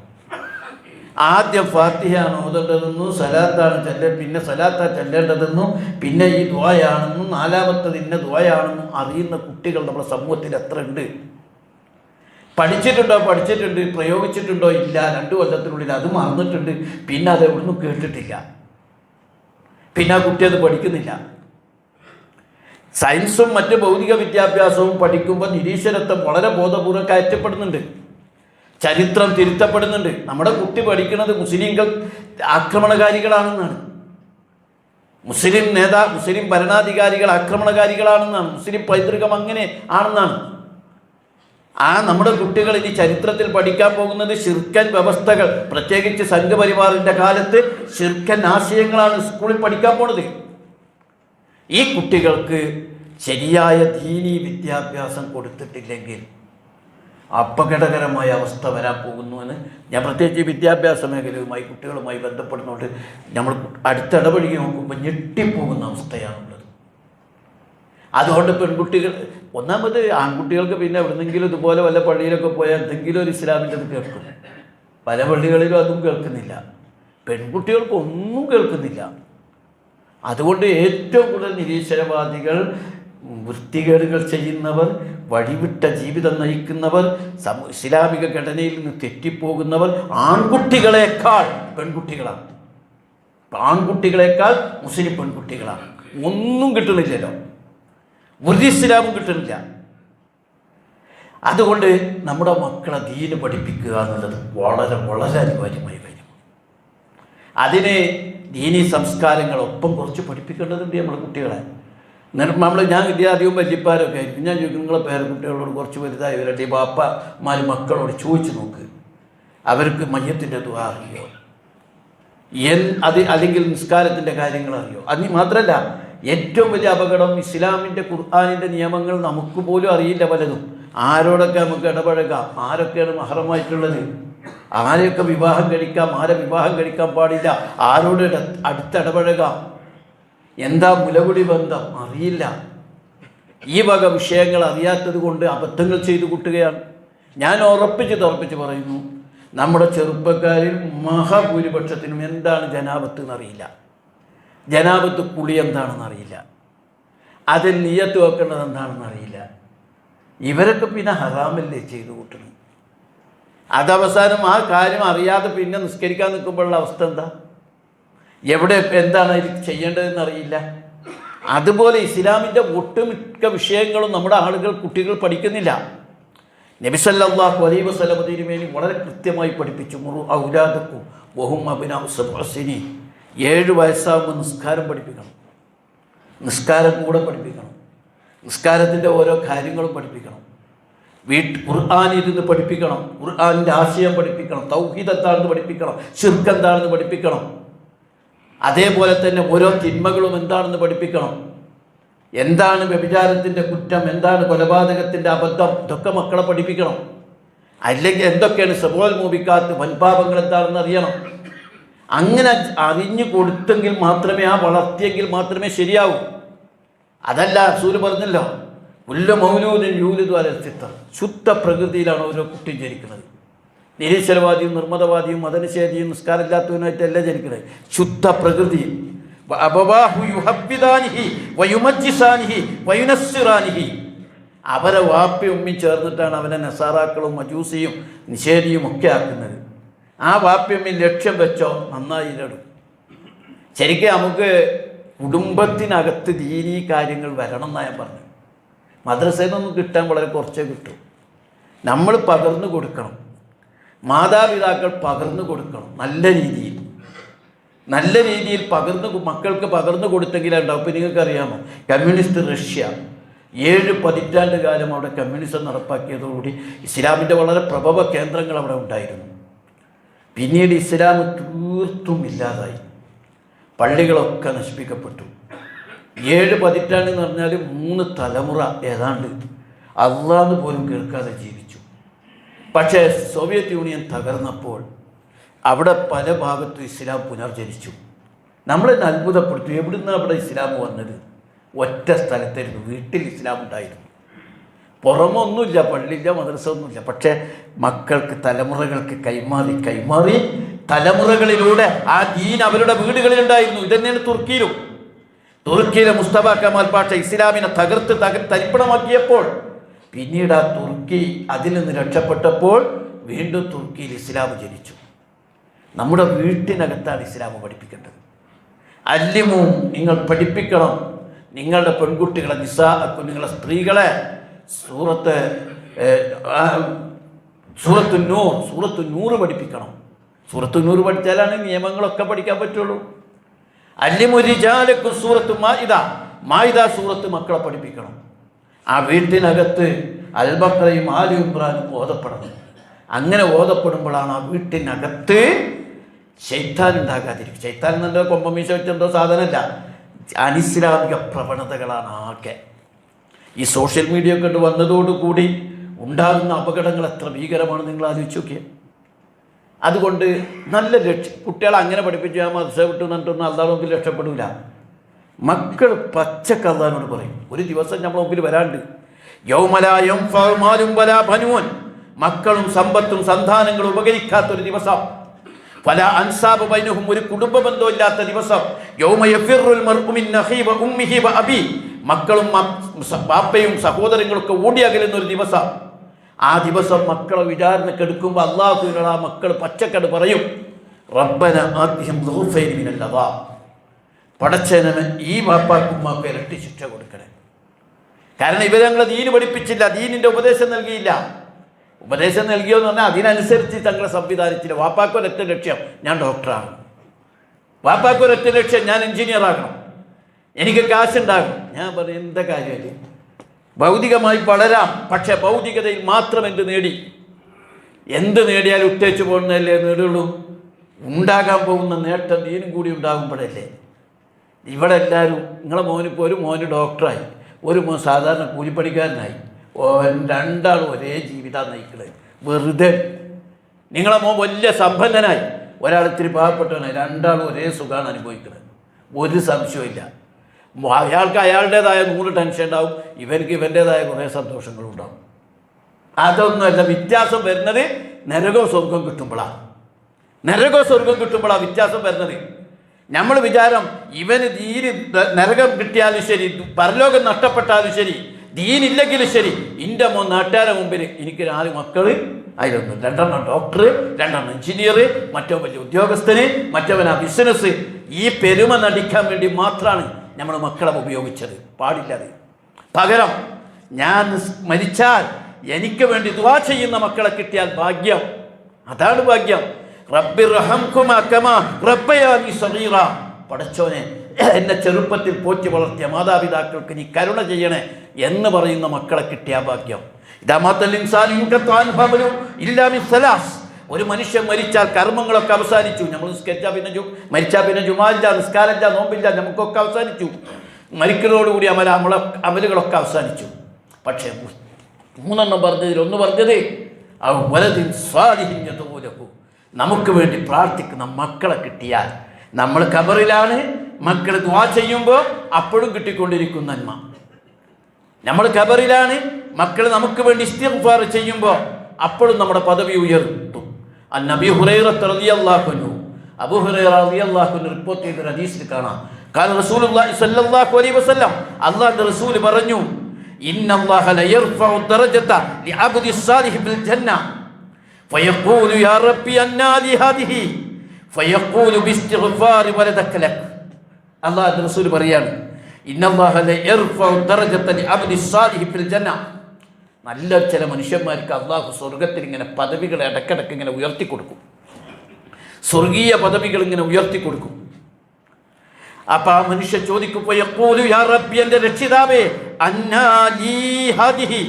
ആദ്യം ഫാത്തിഹയാണ് ഓതേണ്ടതെന്നും സലാത്താണ് പിന്നെ സലാത്താണ് ചെല്ലേണ്ടതെന്നും പിന്നെ ഈ ദുആയാണെന്നും 4ാമത്തത് ഇന്ന ദുആയാണെന്നും അറിയുന്ന കുട്ടികൾ നമ്മുടെ സമൂഹത്തിൽ എത്ര ഉണ്ട്? പഠിച്ചിട്ടുണ്ടോ? പഠിച്ചിട്ടുണ്ട്. പ്രയോഗിച്ചിട്ടുണ്ടോ? ഇല്ല. 2 കൊല്ലത്തിനുള്ളിൽ അത് മറന്നിട്ടുണ്ട്. പിന്നെ അത് എവിടുന്നും കേട്ടിട്ടില്ല. പിന്നെ ആ കുട്ടി അത് പഠിക്കുന്നില്ല. സയൻസും മറ്റ് ഭൗതിക വിദ്യാഭ്യാസവും പഠിക്കുമ്പോൾ നിരീശ്വരത്വം വളരെ ബോധപൂർവ്വം കയറ്റപ്പെടുന്നുണ്ട്, ചരിത്രം തിരുത്തപ്പെടുന്നുണ്ട്. നമ്മുടെ കുട്ടി പഠിക്കുന്നത് മുസ്ലിങ്ങൾ ആക്രമണകാരികളാണെന്നാണ്, മുസ്ലിം ഭരണാധികാരികൾ ആക്രമണകാരികളാണെന്നാണ്, മുസ്ലിം പൈതൃകം അങ്ങനെ ആണെന്നാണ്. നമ്മുടെ കുട്ടികൾ ഇനി ചരിത്രത്തിൽ പഠിക്കാൻ പോകുന്നത് ശിർക്കൻ വ്യവസ്ഥകൾ, പ്രത്യേകിച്ച് സംഘപരിവാറിൻ്റെ കാലത്ത് ശിർക്കൻ ആശയങ്ങളാണ് സ്കൂളിൽ പഠിക്കാൻ പോണത്. ഈ കുട്ടികൾക്ക് ശരിയായ ദീനീ വിദ്യാഭ്യാസം കൊടുത്തിട്ടില്ലെങ്കിൽ അപകടകരമായ അവസ്ഥ വരാൻ പോകുന്നുവെന്ന് ഞാൻ പ്രത്യേകിച്ച് വിദ്യാഭ്യാസ മേഖലയുമായി കുട്ടികളുമായി ബന്ധപ്പെടുന്നതുകൊണ്ട് നമ്മൾ അടുത്തിടപഴകി നോക്കുമ്പോൾ ഞെട്ടിപ്പോകുന്ന അവസ്ഥയാണുള്ളത്. അതുകൊണ്ട് പെൺകുട്ടികൾ, ഒന്നാമത് ആൺകുട്ടികൾക്ക് പിന്നെ എവിടെന്നെങ്കിലും ഇതുപോലെ വല്ല പള്ളിയിലൊക്കെ പോയാൽ എന്തെങ്കിലും ഒരു ഇസ്ലാമിൻ്റെ അത് കേൾക്കും. പല പള്ളികളിലും അതും കേൾക്കുന്നില്ല. പെൺകുട്ടികൾക്ക് ഒന്നും കേൾക്കുന്നില്ല. അതുകൊണ്ട് ഏറ്റവും കൂടുതൽ നിരീശ്വരവാദികൾ, വൃത്തികേടുകൾ ചെയ്യുന്നവർ, വഴിവിട്ട ജീവിതം നയിക്കുന്നവർ, ഇസ്ലാമിക ഘടനയിൽ നിന്ന് തെറ്റിപ്പോകുന്നവർ ആൺകുട്ടികളെക്കാൾ പെൺകുട്ടികളാണ്. ആൺകുട്ടികളെക്കാൾ മുസ്ലിം പെൺകുട്ടികളാണ്. ഒന്നും കിട്ടുന്നില്ലല്ലോ, ഒരു ഇസ്ലാമും കിട്ടുന്നില്ല. അതുകൊണ്ട് നമ്മുടെ മക്കളെ ദീന് പഠിപ്പിക്കുക എന്നുള്ളത് വളരെ വളരെ അനിവാര്യമായ കാര്യമാണ്. അതിന് ദീനീ സംസ്കാരങ്ങളൊപ്പം കുറച്ച് പഠിപ്പിക്കേണ്ടതുണ്ട് നമ്മുടെ കുട്ടികളെ. ഞാൻ അധികം വല്യപ്പാരൊക്കെ ആയിരിക്കും. ഞാൻ ചോദിക്കും, നിങ്ങളെ പേരക്കുട്ടികളോട് കുറച്ച് വലുതായവരുടെ ബാപ്പമാർ മക്കളോട് ചോദിച്ചു നോക്ക്, അവർക്ക് മയ്യത്തിൻ്റെ ദുആ അറിയോ, അല്ലെങ്കിൽ നിസ്കാരത്തിൻ്റെ കാര്യങ്ങൾ അറിയോ? അത് മാത്രമല്ല, ഏറ്റവും വലിയ അപകടം ഇസ്ലാമിൻ്റെ ഖുർആനിൻ്റെ നിയമങ്ങൾ നമുക്ക് പോലും അറിയില്ല പലതും. ആരോടൊക്കെ നമുക്ക് ഇടപഴകാം, ആരൊക്കെയാണ് മഹറമായിട്ടുള്ളത്, ആരെയൊക്കെ വിവാഹം കഴിക്കാം, ആരെ വിവാഹം കഴിക്കാൻ പാടില്ല, ആരോട് അടുത്തിടപഴകാം, എന്താ മുലകുടി ബന്ധം അറിയില്ല. ഈ വക വിഷയങ്ങൾ അറിയാത്തത് കൊണ്ട് അബദ്ധങ്ങൾ ചെയ്തു കൂട്ടുകയാണ്. ഞാൻ ഉറപ്പിച്ച് പറയുന്നു, നമ്മുടെ ചെറുപ്പക്കാരിൽ മഹാഭൂരിപക്ഷത്തിനും എന്താണ് ജനാബത്ത് എന്നറിയില്ല, ജനാബത്ത് കുളി എന്താണെന്ന് അറിയില്ല, അതിൽ നിയ്യത്ത് വെക്കേണ്ടത് എന്താണെന്ന് അറിയില്ല. ഇവരൊക്കെ പിന്നെ ഹറാമല്ലേ ചെയ്തു കൂട്ടണം. അതവസാനം ആ കാര്യം അറിയാതെ പിന്നെ നിസ്കരിക്കാൻ നിൽക്കുമ്പോഴുള്ള അവസ്ഥ എന്താ? എവിടെ എന്താണ് ഇത് ചെയ്യേണ്ടതെന്ന് അറിയില്ല. അതുപോലെ ഇസ്ലാമിൻ്റെ ഒട്ടുമിക്ക വിഷയങ്ങളും നമ്മുടെ ആളുകൾ, കുട്ടികൾ പഠിക്കുന്നില്ല. നബി സല്ലല്ലാഹു അലൈഹി വസല്ലം തിരുമേനി വളരെ കൃത്യമായി പഠിപ്പിച്ചു, മുറു ഔലാദക്കും വഹും അബ്നാഉ സബ്അ സിനീൻ. 7 വയസ്സാകുമ്പോൾ നിസ്കാരം പഠിപ്പിക്കണം, നിസ്കാരം കൂടെ പഠിപ്പിക്കണം, നിസ്കാരത്തിൻ്റെ ഓരോ കാര്യങ്ങളും പഠിപ്പിക്കണം. ഖുർആനിരുന്ന് പഠിപ്പിക്കണം, ഖുർആനിൻ്റെ ആശയം പഠിപ്പിക്കണം, തൗഹീദ് എന്താണെന്ന് പഠിപ്പിക്കണം, ശിർക്ക് എന്താണെന്ന് പഠിപ്പിക്കണം. അതേപോലെ തന്നെ ഓരോ തിന്മകളും എന്താണെന്ന് പഠിപ്പിക്കണം. എന്താണ് വ്യഭിചാരത്തിൻ്റെ കുറ്റം, എന്താണ് കൊലപാതകത്തിൻ്റെ അബദ്ധം, ഇതൊക്കെ മക്കളെ പഠിപ്പിക്കണം. അല്ലെങ്കിൽ എന്തൊക്കെയാണ് സബോൽ മൂപിക്കാത്ത വൻപാപങ്ങൾ എന്താണെന്ന് അറിയണം. അങ്ങനെ അറിഞ്ഞു കൊടുത്തെങ്കിൽ മാത്രമേ, ആ വളർത്തിയെങ്കിൽ മാത്രമേ ശരിയാവൂ. അതല്ല റസൂൽ പറഞ്ഞല്ലോ, ഉല്ല മൗലൂദിൻ യൂലിദു അലൽ ഫിത്ർ, ശുദ്ധ പ്രകൃതിയിലാണ് ഓരോ കുട്ടിയും ജനിക്കുന്നത്. നിരീശ്വരവാദിയും നിർമ്മതവാദിയും മതനിഷേധിയും നിസ്കാരമില്ലാത്തവനായിട്ടല്ല ജനിക്കുന്നത്, ശുദ്ധ പ്രകൃതിയിൽ. അവരെ വാപ്പി ഉമ്മി ചേർന്നിട്ടാണ് അവനെ നസാറാക്കളും മജൂസിയും നിഷേധിയും ഒക്കെ ആക്കുന്നത്. ആ വാപ്പി ഉമ്മി ലക്ഷ്യം വെച്ചോ നന്നായില്ലടും. ശരിക്കും നമുക്ക് കുടുംബത്തിനകത്ത് ദീനീ കാര്യങ്ങൾ വരണം എന്നാണ് ഞാൻ പറഞ്ഞത്. മദ്രസയിൽ നിന്നൊന്നും കിട്ടാൻ വളരെ കുറച്ചേ കിട്ടും. നമ്മൾ പകർന്നു കൊടുക്കണം, മാതാപിതാക്കൾ പകർന്നു കൊടുക്കണം. നല്ല രീതിയിൽ മക്കൾക്ക് പകർന്നു കൊടുത്തെങ്കിലേ ഉണ്ടാവും. ഇപ്പം നിങ്ങൾക്കറിയാമോ, കമ്മ്യൂണിസ്റ്റ് റഷ്യ 7 പതിറ്റാണ്ട് കാലം അവിടെ കമ്മ്യൂണിസം നടപ്പാക്കിയതോടുകൂടി ഇസ്ലാമിൻ്റെ വളരെ പ്രഭവ കേന്ദ്രങ്ങൾ അവിടെ ഉണ്ടായിരുന്നു. പിന്നീട് ഇസ്ലാം തീർത്തും ഇല്ലാതായി, പള്ളികളൊക്കെ നശിപ്പിക്കപ്പെട്ടു. 7 പതിറ്റാണ്ട് എന്ന് പറഞ്ഞാൽ 3 തലമുറ ഏതാണ്ട് അള്ളാഹ് പോലും കേൾക്കാതെ ജീവിച്ചു. പക്ഷേ സോവിയറ്റ് യൂണിയൻ തകർന്നപ്പോൾ അവിടെ പല ഭാഗത്തും ഇസ്ലാം പുനർജനിച്ചു. നമ്മളെ അത്ഭുതപ്പെടുത്തു, എവിടുന്ന് അവിടെ ഇസ്ലാം വന്നത്? ഒറ്റ സ്ഥലത്തായിരുന്നു, വീട്ടിൽ ഇസ്ലാം ഉണ്ടായിരുന്നു. പുറമൊന്നുമില്ല, പള്ളിയില്ല, മദ്രസ ഒന്നുമില്ല. പക്ഷേ മക്കൾക്ക്, തലമുറകൾക്ക് കൈമാറി തലമുറകളിലൂടെ ആ ദീൻ അവരുടെ വീടുകളിലുണ്ടായിരുന്നു. ഇതന്നെയാണ് തുർക്കിയിലെ മുസ്തഫ കമാൽ പാഷ ഇസ്ലാമിനെ തകർത്ത് തരിപ്പണമാക്കിയപ്പോൾ പിന്നീട് ആ തുർക്കി അതിൽ നിന്ന് രക്ഷപ്പെട്ടപ്പോൾ വീണ്ടും തുർക്കിയിൽ ഇസ്ലാം ജനിച്ചു. നമ്മുടെ വീട്ടിനകത്താണ് ഇസ്ലാം പഠിപ്പിക്കേണ്ടത്. അല്ലിമു, നിങ്ങൾ പഠിപ്പിക്കണം നിങ്ങളുടെ പെൺകുട്ടികളെ, നിങ്ങളുടെ സ്ത്രീകളെ സൂറത്തു നൂർ പഠിപ്പിക്കണം. സൂറത്തു നൂർ പഠിച്ചാലാണ് നിയമങ്ങളൊക്കെ പഠിക്കാൻ പറ്റുള്ളൂ. അല്ലിമുരിജാലക്കും സൂറത്ത് മാഇദ സൂറത്ത് മക്കളെ പഠിപ്പിക്കണം. ആ വീട്ടിനകത്ത് അൽബഖറയും ആലി ഇമ്രാനും ഓതപ്പെടണം. അങ്ങനെ ഓതപ്പെടുമ്പോഴാണ് ആ വീട്ടിനകത്ത് ശൈത്താൻ ഉണ്ടാകാതിരിക്കും. ശൈത്താൻ എന്നുണ്ടോ കൊമ്പമീശ വെച്ചെന്തോ സാധനമല്ല, അനിസ്ലാമിക പ്രവണതകളാണ് ആകെ. ഈ സോഷ്യൽ മീഡിയ കൊണ്ട് വന്നതോടുകൂടി ഉണ്ടാകുന്ന അപകടങ്ങൾ എത്ര ഭീകരമാണ് നിങ്ങൾ ആലോചിച്ച് നോക്കിയേ. അതുകൊണ്ട് നല്ല കുട്ടികളെ അങ്ങനെ പഠിപ്പിച്ച് ഞാൻ മദ്രസ വിട്ടു എന്നിട്ടൊന്നും അള്ളാഹുവിൻ്റെ മുമ്പിൽ രക്ഷപ്പെടില്ല. മക്കൾ പച്ചക്ക് അള്ളാഹിനോട് പറയും. ഒരു ദിവസം നമ്മുടെ മുമ്പിൽ വരാണ്ട്, യൗമലായും ഫൗമാലും വലാ ബനൂൻ, മക്കളും സമ്പത്തും സന്താനങ്ങളും ഉപകരിക്കാത്തൊരു ദിവസം, പല അൻസാബ് ബൈനഹും, ഒരു കുടുംബ ബന്ധമില്ലാത്ത ദിവസം, യൗമ യഫിറുൽ മർഉ മിൻ അഖീ വ ഉമ്മിഹി വ അബി, മക്കളും ബാപ്പയും സഹോദരങ്ങളൊക്കെ ഓടിയകലുന്ന ഒരു ദിവസം. ആ ദിവസം മക്കളെ വിചാരണക്കെടുക്കുമ്പോൾ അള്ളാഹുവിനോട് ആ മക്കൾ പച്ചക്കട് പറയും, റബ്ബന ആതിഹിം ദുർഫൈൻ മിനൽ അദാബ്, പടച്ചേനവൻ ഈ ബാപ്പാക്കും ഉമ്മാക്കും ഇരട്ടി ശിക്ഷ കൊടുക്കണേ. കാരണം ഇവർ ഞങ്ങളെ ദീന് പഠിപ്പിച്ചില്ല, ദീനിൻ്റെ ഉപദേശം നൽകിയില്ല. ഉപദേശം നൽകിയോന്ന് പറഞ്ഞാൽ അതിനനുസരിച്ച് തങ്ങളെ സംവിധാനിച്ചില്ല. വാപ്പാക്കൊരൊറ്റ ലക്ഷ്യം, ഞാൻ ഡോക്ടറാകണം. വാപ്പാക്കൊരൊറ്റ ലക്ഷ്യം, ഞാൻ എഞ്ചിനീയറാകണം, എനിക്ക് കാശുണ്ടാകണം. ഞാൻ പറയും എന്താ കാര്യമല്ലേ, ഭൗതികമായി വളരാം, പക്ഷെ ഭൗതികതയിൽ മാത്രം എന്ത് നേടിയാലും ഉത്തേച്ചു പോകുന്നതല്ലേ നേടുള്ളൂ. ഉണ്ടാകാൻ പോകുന്ന നേട്ടം ദീനും കൂടി ഉണ്ടാകുമ്പോഴല്ലേ. ഇവിടെ എല്ലാവരും, നിങ്ങളെ മോനിപ്പോൾ ഒരു മോന് ഡോക്ടറായി, ഒരു മോൻ സാധാരണ കൂലിപ്പണിക്കാരനായി, രണ്ടാളും ഒരേ ജീവിതം നയിക്കുന്നത് വെറുതെ. നിങ്ങളെ മോൻ വലിയ സമ്പന്നനായി, ഒരാൾ ഇത്തിരി പാവപ്പെട്ടവനായി, രണ്ടാളും ഒരേ സുഖമാണ് അനുഭവിക്കുന്നത്, ഒരു സംശയമില്ല. അയാൾക്ക് അയാളുടേതായ 100 ടെൻഷൻ ഉണ്ടാവും, ഇവർക്ക് ഇവൻ്റേതായ കുറേ സന്തോഷങ്ങളുണ്ടാവും. അതൊന്നുമല്ല, വ്യത്യാസം വരുന്നത് നരകവും സ്വർഗം കിട്ടുമ്പോഴാണ്. വ്യത്യാസം വരുന്നത്. നമ്മൾ വിചാരം ഇവന് ദീന് നരകം കിട്ടിയാലും ശരി, പരലോകം നഷ്ടപ്പെട്ടാലും ശരി, ദീനില്ലെങ്കിലും ശരി, എൻ്റെ നാട്ടുകാരെ മുമ്പിൽ എനിക്ക് 4 മക്കൾ, അതിലൊന്നും 2 ഡോക്ടർ, 2 എഞ്ചിനീയർ, മറ്റോ വലിയ ഉദ്യോഗസ്ഥന്, മറ്റവൻ ആ ബിസിനസ്. ഈ പെരുമ നടിക്കാൻ വേണ്ടി മാത്രമാണ് നമ്മൾ മക്കളെ ഉപയോഗിച്ചത്. പാടില്ലത്. പകരം ഞാൻ മരിച്ചാൽ എനിക്ക് വേണ്ടി ദുആ ചെയ്യുന്ന മക്കളെ കിട്ടിയാൽ ഭാഗ്യം. അതാണ് ഭാഗ്യം. റബ്ബിർഹംകുമാ കമാ റബ്ബയാനി സഗീറ, പടച്ചോനെ എന്നെ ചെറുപ്പത്തിൽ പോറ്റി വളർത്തിയ മാതാപിതാക്കൾക്ക് നീ കരുണ ചെയ്യണേ എന്ന് പറയുന്ന മക്കളെ കിട്ടിയ ഭാഗ്യം. ഒരു മനുഷ്യൻ മരിച്ചാൽ കർമ്മങ്ങളൊക്കെ അവസാനിച്ചു. നമ്മൾ നിസ്കരിച്ചാൽ പിന്നെ മരിച്ചാൽ പിന്നെ ജുമാലില്ല, നിസ്കാരമില്ല, നോമ്പില്ല, നമുക്കൊക്കെ അവസാനിച്ചു. മരിക്കുന്നതോടുകൂടി നമ്മളെ അമലുകളൊക്കെ അവസാനിച്ചു. പക്ഷേ 3 പറഞ്ഞതിൽ 1 പറഞ്ഞത് നമുക്ക് വേണ്ടി പ്രാർത്ഥിക്കുന്ന മക്കളെ കിട്ടിയാൽ, നമ്മൾ ഖബറിലാണ്, മക്കൾ ദുആ ചെയ്യുമ്പോൾ അപ്പോഴും കിട്ടിക്കൊണ്ടിരിക്കും നന്മ. നമ്മൾ ഖബറിലാണ്, മക്കൾ നമുക്ക് വേണ്ടി ഇസ്തിഗ്ഫാർ ചെയ്യുമ്പോൾ അപ്പോഴും നമ്മുടെ പദവി ഉയർത്തും. നബി ഹുറൈറ റളിയല്ലാഹു അൻഹു, അബൂ ഹുറൈറ റളിയല്ലാഹു അൻഹു റിപ്പോർട്ട് ചെയ്ത ഹദീസിൽ കാണാം, ഖാല റസൂലുള്ളാഹി സ്വല്ലല്ലാഹു അലൈഹി വസല്ലം, അല്ലാഹുവിന്റെ റസൂൽ പറഞ്ഞു, ഇന്നല്ലാഹ ലയർഫഉ ദറജത ലിഅബ്ദി സ്സാലിഹി ഫിൽ ജന്ന ഫയഖൂലു യാ റബ്ബി അന്നാ ലി ഹാദിഹി ഫയഖൂലു ബിസ്തിഗ്ഫാരി വലദക ലക്. അല്ലാഹുവിന്റെ റസൂൽ പറയാണ്, ഇന്നല്ലാഹ ലയർഫഉ ദറജത ലിഅബ്ദി സ്സാലിഹി ഫിൽ ജന്ന. നല്ല ചില മനുഷ്യന്മാർക്ക് അള്ളാഹു സ്വർഗത്തിൽ ഇങ്ങനെ പദവികളെ ഇടക്കിടക്ക് ഇങ്ങനെ ഉയർത്തിക്കൊടുക്കും, സ്വർഗീയ പദവികൾ ഇങ്ങനെ ഉയർത്തിക്കൊടുക്കും. അപ്പൊ ആ മനുഷ്യൻ ചോദിക്കും, യാ റബ്ബി, എൻ്റെ രക്ഷിതാവേ, അന്നാ ലീ ഹാദിഹി,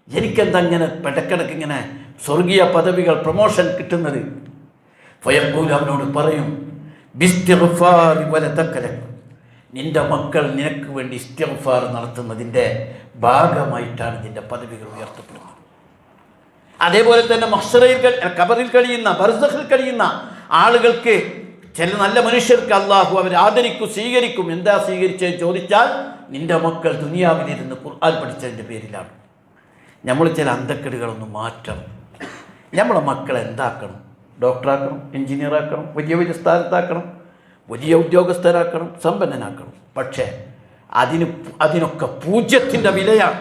എനിക്കെന്താ ഇങ്ങനെ ഇടക്കിടക്ക് ഇങ്ങനെ സ്വർഗീയ പദവികൾ, പ്രൊമോഷൻ കിട്ടുന്നത്? ഫയഖൂലു, അവനോട് പറയും, ബിസ്തിഗ്ഫാരി വലദക ലക്, നിന്റെ മക്കൾ നിനക്ക് വേണ്ടി ഇസ്തിഗ്ഫാർ നടത്തുന്നതിൻ്റെ ഭാഗമായിട്ടാണ് നിന്റെ പദവികൾ ഉയർത്തപ്പെടുന്നത്. അതേപോലെ തന്നെ മഹ്ശറയിൽ, ഖബറിൽ കഴിയുന്ന, ബർസഖിൽ കഴിയുന്ന ആളുകൾക്ക്, ചില നല്ല മനുഷ്യർക്ക് അള്ളാഹു അവരെ ആദരിക്കും, സ്വീകരിക്കും. എന്താ സ്വീകരിച്ചതെന്ന് ചോദിച്ചാൽ, നിന്റെ മക്കൾ ദുനിയാവിലിരുന്ന് ഖുർആൻ പഠിച്ചതിൻ്റെ പേരിലാണ്. നമ്മൾ ചില അന്തക്കെടുകളൊന്ന് മാറ്റണം. നമ്മളെ മക്കളെ എന്താക്കണം? ഡോക്ടറാക്കണം, എഞ്ചിനീയറാക്കണം, വലിയ വലിയ സ്ഥാനത്താക്കണം, വലിയ ഉദ്യോഗസ്ഥരാക്കണം, സമ്പന്നനാക്കണം. പക്ഷേ അതിനൊക്കെ പൂജ്യത്തിൻ്റെ വിലയാണ്,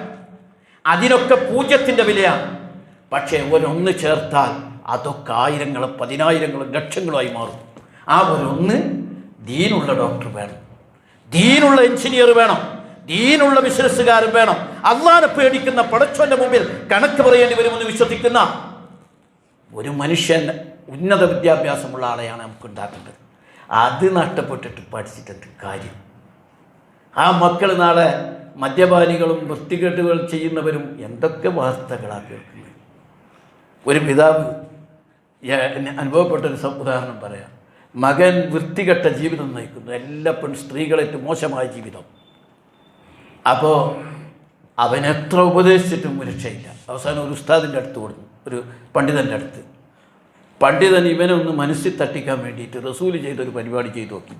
അതിനൊക്കെ പൂജ്യത്തിൻ്റെ വിലയാണ്. പക്ഷേ ഒരൊന്ന് ചേർത്താൽ അതൊക്കെ ആയിരങ്ങളും പതിനായിരങ്ങളും ലക്ഷങ്ങളുമായി മാറും. ആ ഒരൊന്ന്, ദീനുള്ള ഡോക്ടർ വേണം, ദീനുള്ള എഞ്ചിനീയർ വേണം, ദീനുള്ള ബിസിനസ്സുകാരൻ വേണം, അള്ളാഹനെ പേടിക്കുന്ന, പടച്ചവന്റെ മുമ്പിൽ കണക്ക് പറയേണ്ടി വരുമെന്ന് വിശ്വസിക്കുന്ന ഒരു മനുഷ്യൻ, ഉന്നത വിദ്യാഭ്യാസമുള്ള ആളെയാണ് നമുക്ക് ഉണ്ടാക്കേണ്ടത്. അത് നഷ്ടപ്പെട്ടിട്ട് പഠിച്ചിട്ട് കാര്യം. ആ മക്കൾ നാളെ മദ്യപാനികളും വൃത്തികെട്ടുകൾ ചെയ്യുന്നവരും എന്തൊക്കെ വാർത്തകളാണ് കേൾക്കുന്നത്. ഒരു പിതാവ് അനുഭവപ്പെട്ടൊരു ഉദാഹരണം പറയാം. മകൻ വൃത്തികെട്ട ജീവിതം നയിക്കുന്നു, എല്ലാ സ്ത്രീകളേറ്റ് മോശമായ ജീവിതം. അപ്പോൾ അവൻ എത്ര ഉപദേശിച്ചിട്ടും രക്ഷയില്ല. അവസാനം ഒരു ഉസ്താദിൻ്റെ അടുത്ത് കൊടുത്തു, ഒരു പണ്ഡിതൻ്റെ അടുത്ത്. പണ്ഡിതൻ ഇവനെ ഒന്ന് മനസ്സിൽ തട്ടിക്കാൻ വേണ്ടിയിട്ട് റസൂല് ചെയ്തൊരു പരിപാടി ചെയ്തു നോക്കി.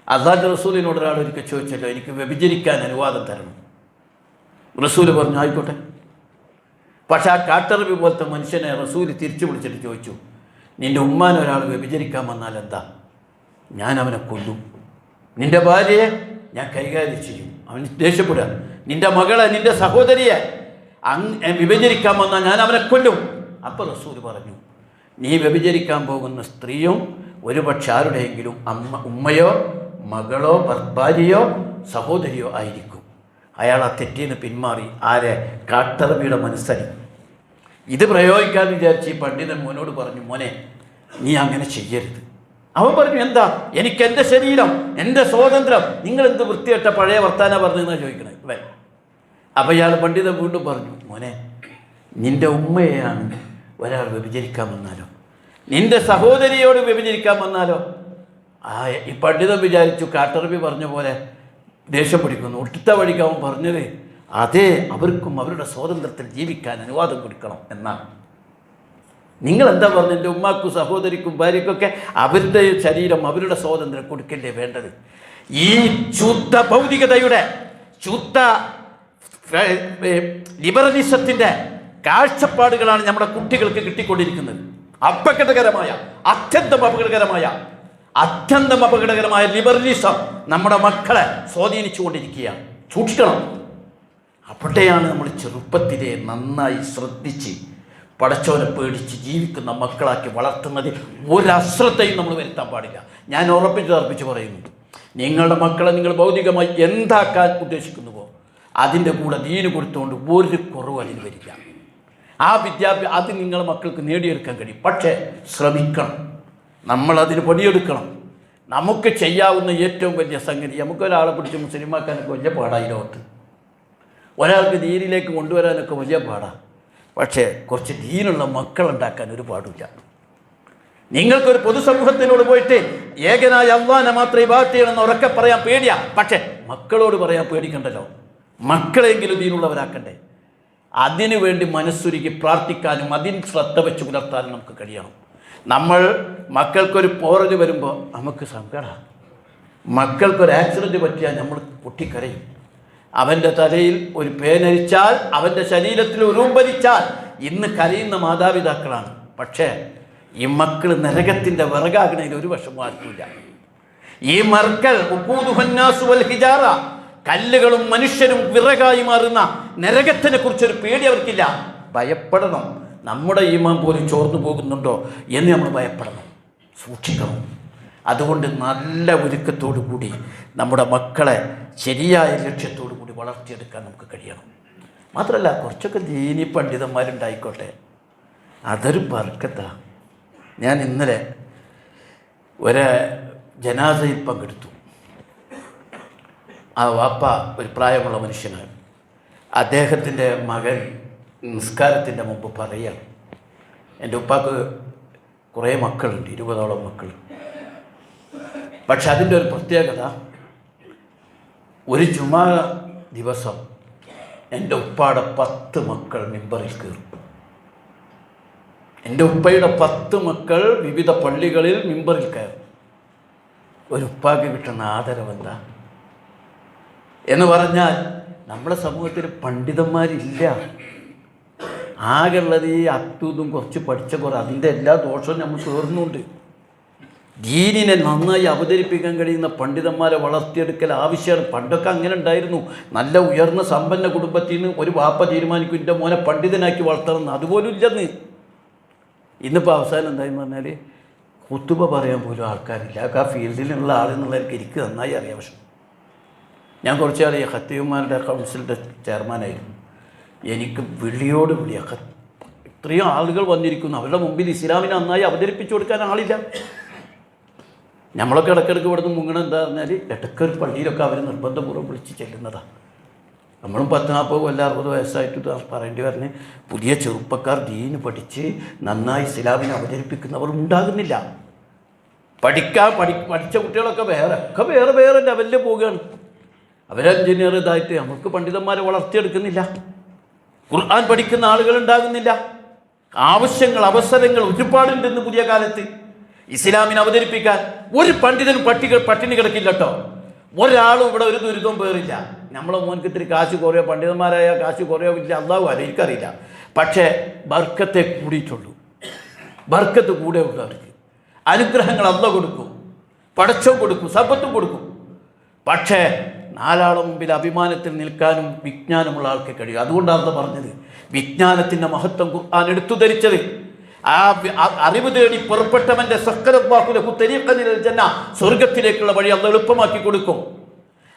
അള്ളാഹുവിന്റെ റസൂലിനോട് ഒരാൾ ഒരിക്കൽ ചോദിച്ചല്ലോ, എനിക്ക് വ്യഭിചരിക്കാൻ അനുവാദം തരണം. റസൂല് പറഞ്ഞു, ആയിക്കോട്ടെ. പക്ഷെ ആ കാട്ടറബി പോലത്തെ മനുഷ്യനെ റസൂല് തിരിച്ചു വിളിച്ചിട്ട് ചോദിച്ചു, നിൻ്റെ ഉമ്മാനെ ഒരാൾ വ്യഭിചരിക്കാൻ വന്നാൽ എന്താ? ഞാൻ അവനെ കൊല്ലും. നിൻ്റെ ഭാര്യയെ ഞാൻ കൈകാര്യം ചെയ്യും. അവൻ ദേഷ്യപ്പെടുക. നിൻ്റെ മകളെ, നിൻ്റെ സഹോദരിയെ വ്യഭിചരിക്കാൻ വന്നാൽ ഞാൻ അവനെ കൊല്ലും. അപ്പോൾ റസൂല് പറഞ്ഞു, നീ വ്യഭിചരിക്കാൻ പോകുന്ന സ്ത്രീയും ഒരുപക്ഷെ ആരുടെയെങ്കിലും ഉമ്മയോ മകളോ ഭാര്യയോ സഹോദരിയോ ആയിരിക്കും. അയാൾ ആ തെറ്റിന്ന് പിന്മാറി ആരെ? കാട്ടറബിയുടെ മനസ്സരിക്കും. ഇത് പ്രയോഗിക്കാൻ വിചാരിച്ച് ഈ പണ്ഡിതൻ മോനോട് പറഞ്ഞു, മോനെ നീ അങ്ങനെ ചെയ്യരുത്. അവൻ പറഞ്ഞു, എന്താ? എനിക്ക് എൻ്റെ ശരീരം, എൻ്റെ സ്വാതന്ത്ര്യം, നിങ്ങളെന്ത് വൃത്തികെട്ട പഴയ വർത്താന പറഞ്ഞെന്നാണ് ചോദിക്കണേ അല്ലേ? അപ്പോൾ ഇയാൾ പണ്ഡിതൻ വീണ്ടും പറഞ്ഞു, മോനെ നിൻ്റെ ഉമ്മയെയാണ് ഒരാൾ വ്യഭിചരിക്കാൻ വന്നാലോ, നിൻ്റെ സഹോദരിയോട് വ്യഭിചരിക്കാൻ വന്നാലോ? ഈ പണ്ഡിതൻ വിചാരിച്ചു കാട്ടറബി പറഞ്ഞ പോലെ ദേഷ്യം പിടിക്കുന്നു. ഒട്ടുത്ത വഴിക്ക് അവൻ പറഞ്ഞത്, അതേ, അവർക്കും അവരുടെ സ്വാതന്ത്ര്യത്തിൽ ജീവിക്കാൻ അനുവാദം കൊടുക്കണം എന്നാണ്. നിങ്ങളെന്താ പറഞ്ഞു? എൻ്റെ ഉമ്മാക്കും സഹോദരിക്കും ഭാര്യയ്ക്കൊക്കെ അവരുടെ ശരീരം, അവരുടെ സ്വാതന്ത്ര്യം കൊടുക്കല്ലേ വേണ്ടത്? ഈ ശുദ്ധ ഭൗതികതയുടെ, ശുദ്ധ ലിബറലിസത്തിൻ്റെ കാഴ്ചപ്പാടുകളാണ് നമ്മുടെ കുട്ടികൾക്ക് കിട്ടിക്കൊണ്ടിരിക്കുന്നത്. അപകടകരമായ, അത്യന്തം അപകടകരമായ ലിബറലിസം നമ്മുടെ മക്കളെ സ്വാധീനിച്ചുകൊണ്ടിരിക്കുകയാണ്. സൂക്ഷിക്കണം. അവിടെയാണ് നമ്മൾ ചെറുപ്പത്തിലെ നന്നായി ശ്രദ്ധിച്ച് പടച്ചോനെ പേടിച്ച് ജീവിക്കുന്ന മക്കളാക്കി വളർത്തുന്നതിൽ ഒരശ്രദ്ധയും നമ്മൾ വരുത്താൻ പാടില്ല. ഞാൻ ഉറപ്പിച്ച് പറയുന്നു, നിങ്ങളുടെ മക്കളെ നിങ്ങൾ ഭൗതികമായി എന്താക്കാൻ ഉദ്ദേശിക്കുന്നുവോ അതിൻ്റെ കൂടെ ദീന് കൊടുത്തുകൊണ്ട് ഒരു കുറവ് അതിന് വരില്ല. ആ വിദ്യാഭ്യാസം അത് നിങ്ങളുടെ മക്കൾക്ക് നേടിയെടുക്കാൻ കഴിയും. പക്ഷേ ശ്രമിക്കണം, നമ്മളതിന് പണിയെടുക്കണം. നമുക്ക് ചെയ്യാവുന്ന ഏറ്റവും വലിയ സംഗതി, നമുക്കൊരാളെ പിടിച്ച് മുസ്ലിമാക്കാനൊക്കെ വലിയ പാടായി ലോകത്ത്. ഒരാൾക്ക് ദീനിലേക്ക് കൊണ്ടുവരാനൊക്കെ വലിയ പാടാണ്. പക്ഷേ കുറച്ച് ദീനുള്ള മക്കളുണ്ടാക്കാൻ ഒരു പാടില്ല. നിങ്ങൾക്കൊരു പൊതുസമൂഹത്തിനോട് പോയിട്ട് ഏകനായ അള്ളാനെ മാത്രമേ ഇബാദത്ത് ചെയ്യണമെന്ന് ഉറക്കെ പറയാൻ പേടിയാ. പക്ഷേ മക്കളോട് പറയാൻ പേടിക്കണ്ടല്ലോ. മക്കളെങ്കിലും ദീനുള്ളവരാക്കണ്ടേ? അതിനു വേണ്ടി മനസ്സുരുക്കി പ്രാർത്ഥിക്കാനും അതിന് ശ്രദ്ധ വെച്ച് പുലർത്താനും നമുക്ക് കഴിയണം. നമ്മൾ മക്കൾക്കൊരു പോറല് വരുമ്പോൾ നമുക്ക് സങ്കടമാണ്. മക്കൾക്കൊരു ആക്സിഡൻറ്റ് പറ്റിയാൽ നമ്മൾ പൊട്ടിക്കരയും. അവൻ്റെ തലയിൽ ഒരു പേനരിച്ചാൽ, അവൻ്റെ ശരീരത്തിൽ ഉറുമ്പരിച്ചാൽ ഇന്ന് കരയുന്ന മാതാപിതാക്കളാണ്. പക്ഷേ ഈ മക്കൾ നരകത്തിൻ്റെ വിറകാകണയിൽ ഒരു വിഷമം ആർക്കില്ല. ഈ മക്കൾ ഹിജാറ, കല്ലുകളും മനുഷ്യരും വിറകായി മാറുന്ന നരകത്തിനെ കുറിച്ചൊരു പേടി അവർക്കില്ല. ഭയപ്പെടണം. നമ്മുടെ ഈമാൻ പോലും ചോർന്നു പോകുന്നുണ്ടോ എന്ന് നമ്മൾ ഭയപ്പെടണം, സൂക്ഷിക്കണം. അതുകൊണ്ട് നല്ല ഒരുക്കത്തോടു കൂടി നമ്മുടെ മക്കളെ ശരിയായ ലക്ഷ്യത്തോടു കൂടി വളർത്തിയെടുക്കാൻ നമുക്ക് കഴിയണം. മാത്രമല്ല കുറച്ചൊക്കെ ദീനി പണ്ഡിതന്മാരുണ്ടായിക്കോട്ടെ, അതൊരു ബർക്കത്താണ്. ഞാൻ ഇന്നലെ ഒരു ജനാസയിൽ പങ്കെടുത്തു. ആ വാപ്പ ഒരു പ്രായമുള്ള മനുഷ്യനാണ്. അദ്ദേഹത്തിൻ്റെ മകൻ നിസ്കാരത്തിൻ്റെ മുമ്പ് പറയുകയാണ്, എൻ്റെ ഉപ്പാക്ക് കുറേ മക്കളുണ്ട്, 20ഓളം മക്കൾ. പക്ഷെ അതിൻ്റെ ഒരു പ്രത്യേകത, ഒരു ജുമാ ദിവസം എൻ്റെ ഉപ്പയുടെ 10 മക്കൾ മിമ്പറിൽ കയറും. എൻ്റെ ഉപ്പയുടെ 10 മക്കൾ വിവിധ പള്ളികളിൽ മിമ്പറിൽ കയറും. ഒരു ഉപ്പാക്ക് കിട്ടുന്ന ആദരവ് എന്താ എന്ന് പറഞ്ഞാൽ, നമ്മുടെ സമൂഹത്തിൽ പണ്ഡിതന്മാരില്ല. ആകെയുള്ളത് ഈ അത്തും കുറച്ച് പഠിച്ച കുറേ, അതിൻ്റെ എല്ലാ ദോഷവും നമ്മൾ തീർന്നുണ്ട്. ദീനിനെ നന്നായി അവതരിപ്പിക്കാൻ കഴിയുന്ന പണ്ഡിതന്മാരെ വളർത്തിയെടുക്കൽ ആവശ്യമാണ്. പണ്ടൊക്കെ അങ്ങനെ ഉണ്ടായിരുന്നു. നല്ല ഉയർന്ന സമ്പന്ന കുടുംബത്തിൽ നിന്ന് ഒരു വാപ്പ തീരുമാനിക്കും എൻ്റെ മോനെ പണ്ഡിതനാക്കി വളർത്തണമെന്ന്. അതുപോലും ഇല്ലെന്ന്. ഇന്നിപ്പോൾ അവസാനം എന്തായെന്ന് പറഞ്ഞാൽ ഖുതുബ പറയാൻ പോലും ആൾക്കാരില്ല. ആ ഫീൽഡിലുള്ള ആളെന്നുള്ളവർക്ക് എനിക്ക് നന്നായി അറിയാം. പക്ഷെ ഞാൻ കുറച്ചാൾ ഈ ഖത്തീബുമാരുടെ കൗൺസിലിൻ്റെ ചെയർമാനായിരുന്നു. എനിക്ക് വിളിയോട് വിളിയാ, ഇത്രയും ആളുകൾ വന്നിരിക്കുന്നു, അവരുടെ മുമ്പിൽ ഇസ്ലാമിനെ നന്നായി അവതരിപ്പിച്ചു കൊടുക്കാൻ ആളില്ല. നമ്മളൊക്കെ ഇടയ്ക്കിടയ്ക്ക് ഇവിടുന്ന് മുങ്ങണം എന്താ പറഞ്ഞാൽ, ഇടയ്ക്കൊരു പള്ളിയിലൊക്കെ അവർ നിർബന്ധപൂർവ്വം വിളിച്ച് ചെല്ലുന്നതാണ്. നമ്മളും 10-40 കൊല്ലം 60 വയസ്സായിട്ട് പറയേണ്ടി പറഞ്ഞ് പുതിയ ചെറുപ്പക്കാർ ദീന് പഠിച്ച് നന്നായി ഇസ്ലാമിനെ അവതരിപ്പിക്കുന്നവർ ഉണ്ടാകുന്നില്ല. പഠിച്ച കുട്ടികളൊക്കെ വേറെ ലെവലിൽ പോവുകയാണ്. അവരെഞ്ചിനീയർ ഇതായിട്ട് നമുക്ക് പണ്ഡിതന്മാരെ വളർത്തിയെടുക്കുന്നില്ല. ഖുർആൻ പഠിക്കുന്ന ആളുകൾ ഉണ്ടാകുന്നില്ല. ആവശ്യങ്ങൾ, അവസരങ്ങൾ ഒരുപാടുണ്ടെന്ന് പുതിയ കാലത്ത് ഇസ്ലാമിനെ അവതരിപ്പിക്കാൻ. ഒരു പണ്ഡിതനും പട്ടിണി കിടക്കില്ല കേട്ടോ. ഒരാളും ഇവിടെ ഒരു ദുരിതവും പേറില്ല. നമ്മളെ മോൻക്ക് ഇത്തിരി കാശ് കുറയോ, പണ്ഡിതന്മാരായ കാശ് കുറയോ ഇല്ല, അള്ളാഹു അല്ല, എനിക്കറിയില്ല. പക്ഷേ ബർക്കത്തെ കൂടിയിട്ടുള്ളൂ. ബർക്കത്ത് കൂടെ ഉള്ളൂ. അവർക്ക് അനുഗ്രഹങ്ങൾ അള്ളാഹു കൊടുക്കും, പടച്ചവും കൊടുക്കും, സമ്പത്തും കൊടുക്കും. പക്ഷേ നാലാളെ മുമ്പിൽ അഭിമാനത്തിൽ നിൽക്കാനും വിജ്ഞാനമുള്ള ആൾക്ക് കഴിയും. അതുകൊണ്ടാണ് പറഞ്ഞത്, വിജ്ഞാനത്തിൻ്റെ മഹത്വം ഖുർആൻ എടുത്തു ധരിച്ചത്. ആ അറിവ് തേടി പുറപ്പെട്ടവൻ്റെ സ്വർഗത്തിലേക്കുള്ള വഴി അള്ളാഹു എളുപ്പമാക്കി കൊടുക്കും.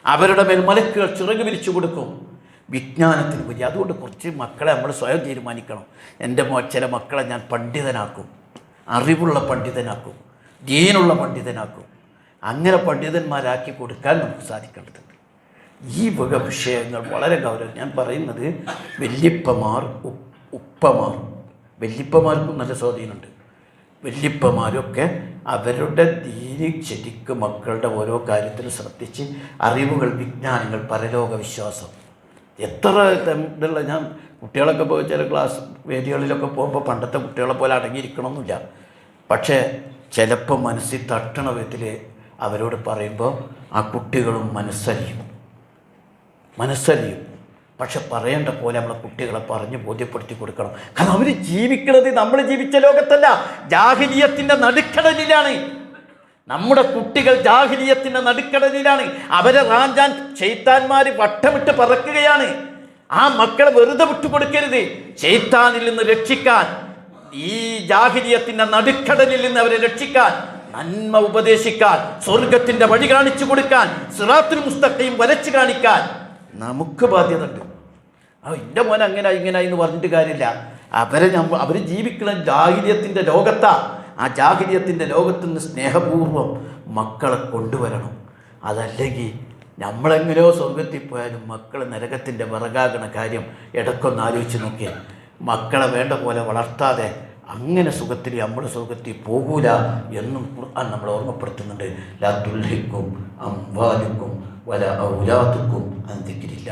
അവരുടെ മേൽ മലക്കുകൾ ചിറക് വിരിച്ചു കൊടുക്കും. വിജ്ഞാനത്തിന് വലിയ. അതുകൊണ്ട് കുറച്ച് മക്കളെ നമ്മൾ സ്വയം തീരുമാനിക്കണം. എൻ്റെ ചില മക്കളെ ഞാൻ പണ്ഡിതനാക്കും, അറിവുള്ള പണ്ഡിതനാക്കും, ദീനുള്ള പണ്ഡിതനാക്കും. അങ്ങനെ പണ്ഡിതന്മാരാക്കി കൊടുക്കാൻ നമുക്ക് സാധിക്കേണ്ടതുണ്ട്. ഈ വക വിഷയങ്ങൾ വളരെ ഗൗരവം. ഞാൻ പറയുന്നത് വല്യപ്പമാർ, ഉപ്പമാർ, വല്യപ്പമാർക്കും നല്ല സ്വാധീനമുണ്ട്. വല്യപ്പമാരൊക്കെ അവരുടെ ദീനി ശരിക്കും മക്കളുടെ ഓരോ കാര്യത്തിലും ശ്രദ്ധിച്ച് അറിവുകൾ, വിജ്ഞാനങ്ങൾ, പരലോക വിശ്വാസം എത്ര ഇതുള്ള. ഞാൻ കുട്ടികളൊക്കെ പോയി ചില ക്ലാസ് വേദികളിലൊക്കെ പോകുമ്പോൾ പണ്ടത്തെ കുട്ടികളെ പോലെ അടങ്ങിയിരിക്കണമെന്നില്ല. പക്ഷേ ചിലപ്പോൾ മനസ്സിൽ തട്ടണ വിധത്തിൽ അവരോട് പറയുമ്പോൾ ആ കുട്ടികളും മനസ്സലിയും. പക്ഷെ പറയേണ്ട പോലെ നമ്മളെ കുട്ടികളെ പറഞ്ഞ് ബോധ്യപ്പെടുത്തി കൊടുക്കണം. കാരണം അവർ ജീവിക്കുന്നത് നമ്മൾ ജീവിച്ച ലോകത്തല്ല, ജാഹിലിയത്തിൻ്റെ നടുക്കടലിലാണ്. നമ്മുടെ കുട്ടികൾ ജാഹിലിയത്തിൻ്റെ നടുക്കടലിലാണ്. അവരെ റാഞ്ചാൻ ശൈത്താന്മാർ വട്ടമിട്ട് പറക്കുകയാണ്. ആ മക്കളെ വെറുതെ വിട്ടുകൊടുക്കരുത്. ശൈത്താനിൽ നിന്ന് രക്ഷിക്കാൻ, ഈ ജാഹിലിയത്തിൻ്റെ നടുക്കടലിൽ നിന്ന് അവരെ രക്ഷിക്കാൻ, നന്മ ഉപദേശിക്കാൻ, സ്വർഗത്തിൻ്റെ വഴി കാണിച്ചു കൊടുക്കാൻ, സിറാത്തുൽ മുസ്തഖീം വരച്ച് കാണിക്കാൻ നമുക്ക് ബാധ്യതയുണ്ട്. എൻ്റെ മോൻ അങ്ങനെ എന്ന് പറഞ്ഞിട്ട് കാര്യമില്ല. അവർ ജീവിക്കുന്ന ജാഹിലിയത്തിൻ്റെ ലോകത്താണ്. ആ ജാഹിലിയത്തിൻ്റെ ലോകത്തു നിന്ന് സ്നേഹപൂർവ്വം മക്കളെ കൊണ്ടുവരണം. അതല്ലെങ്കിൽ നമ്മളെങ്ങനെയോ സ്വർഗത്തിൽ പോയാലും മക്കൾ നരകത്തിൻ്റെ വിറകാകണ കാര്യം ഇടയ്ക്കൊന്ന് ആലോചിച്ച് നോക്കിയാൽ മക്കളെ വേണ്ട പോലെ വളർത്താതെ അങ്ങനെ സുഖത്തിൽ നമ്മൾ സ്വർഗത്തിൽ പോകൂല എന്നും ഖുർആൻ നമ്മളെ ഓർമ്മപ്പെടുത്തുന്നുണ്ട്. ലാ തുൽഹിക്കും അംവാലുക്കും വല ഔലാദുക്കും അൻ ദിക്രില്ല.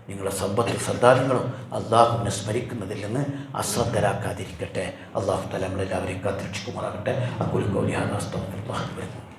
നിങ്ങളുടെ സമ്പത്തും സന്താനങ്ങളും അള്ളാഹുവിനെ സ്മരിക്കുന്നതിൽ നിന്ന് അശ്രദ്ധരാക്കാതിരിക്കട്ടെ. അള്ളാഹു തആല നമ്മളെല്ലാവരെയും കാത്തുരക്ഷിക്കുമാറാകട്ടെ. അഖൂലു ഖൗലി ഹാദാ അസ്തഗ്ഫിറുല്ലാഹ് ലി വലക്കും.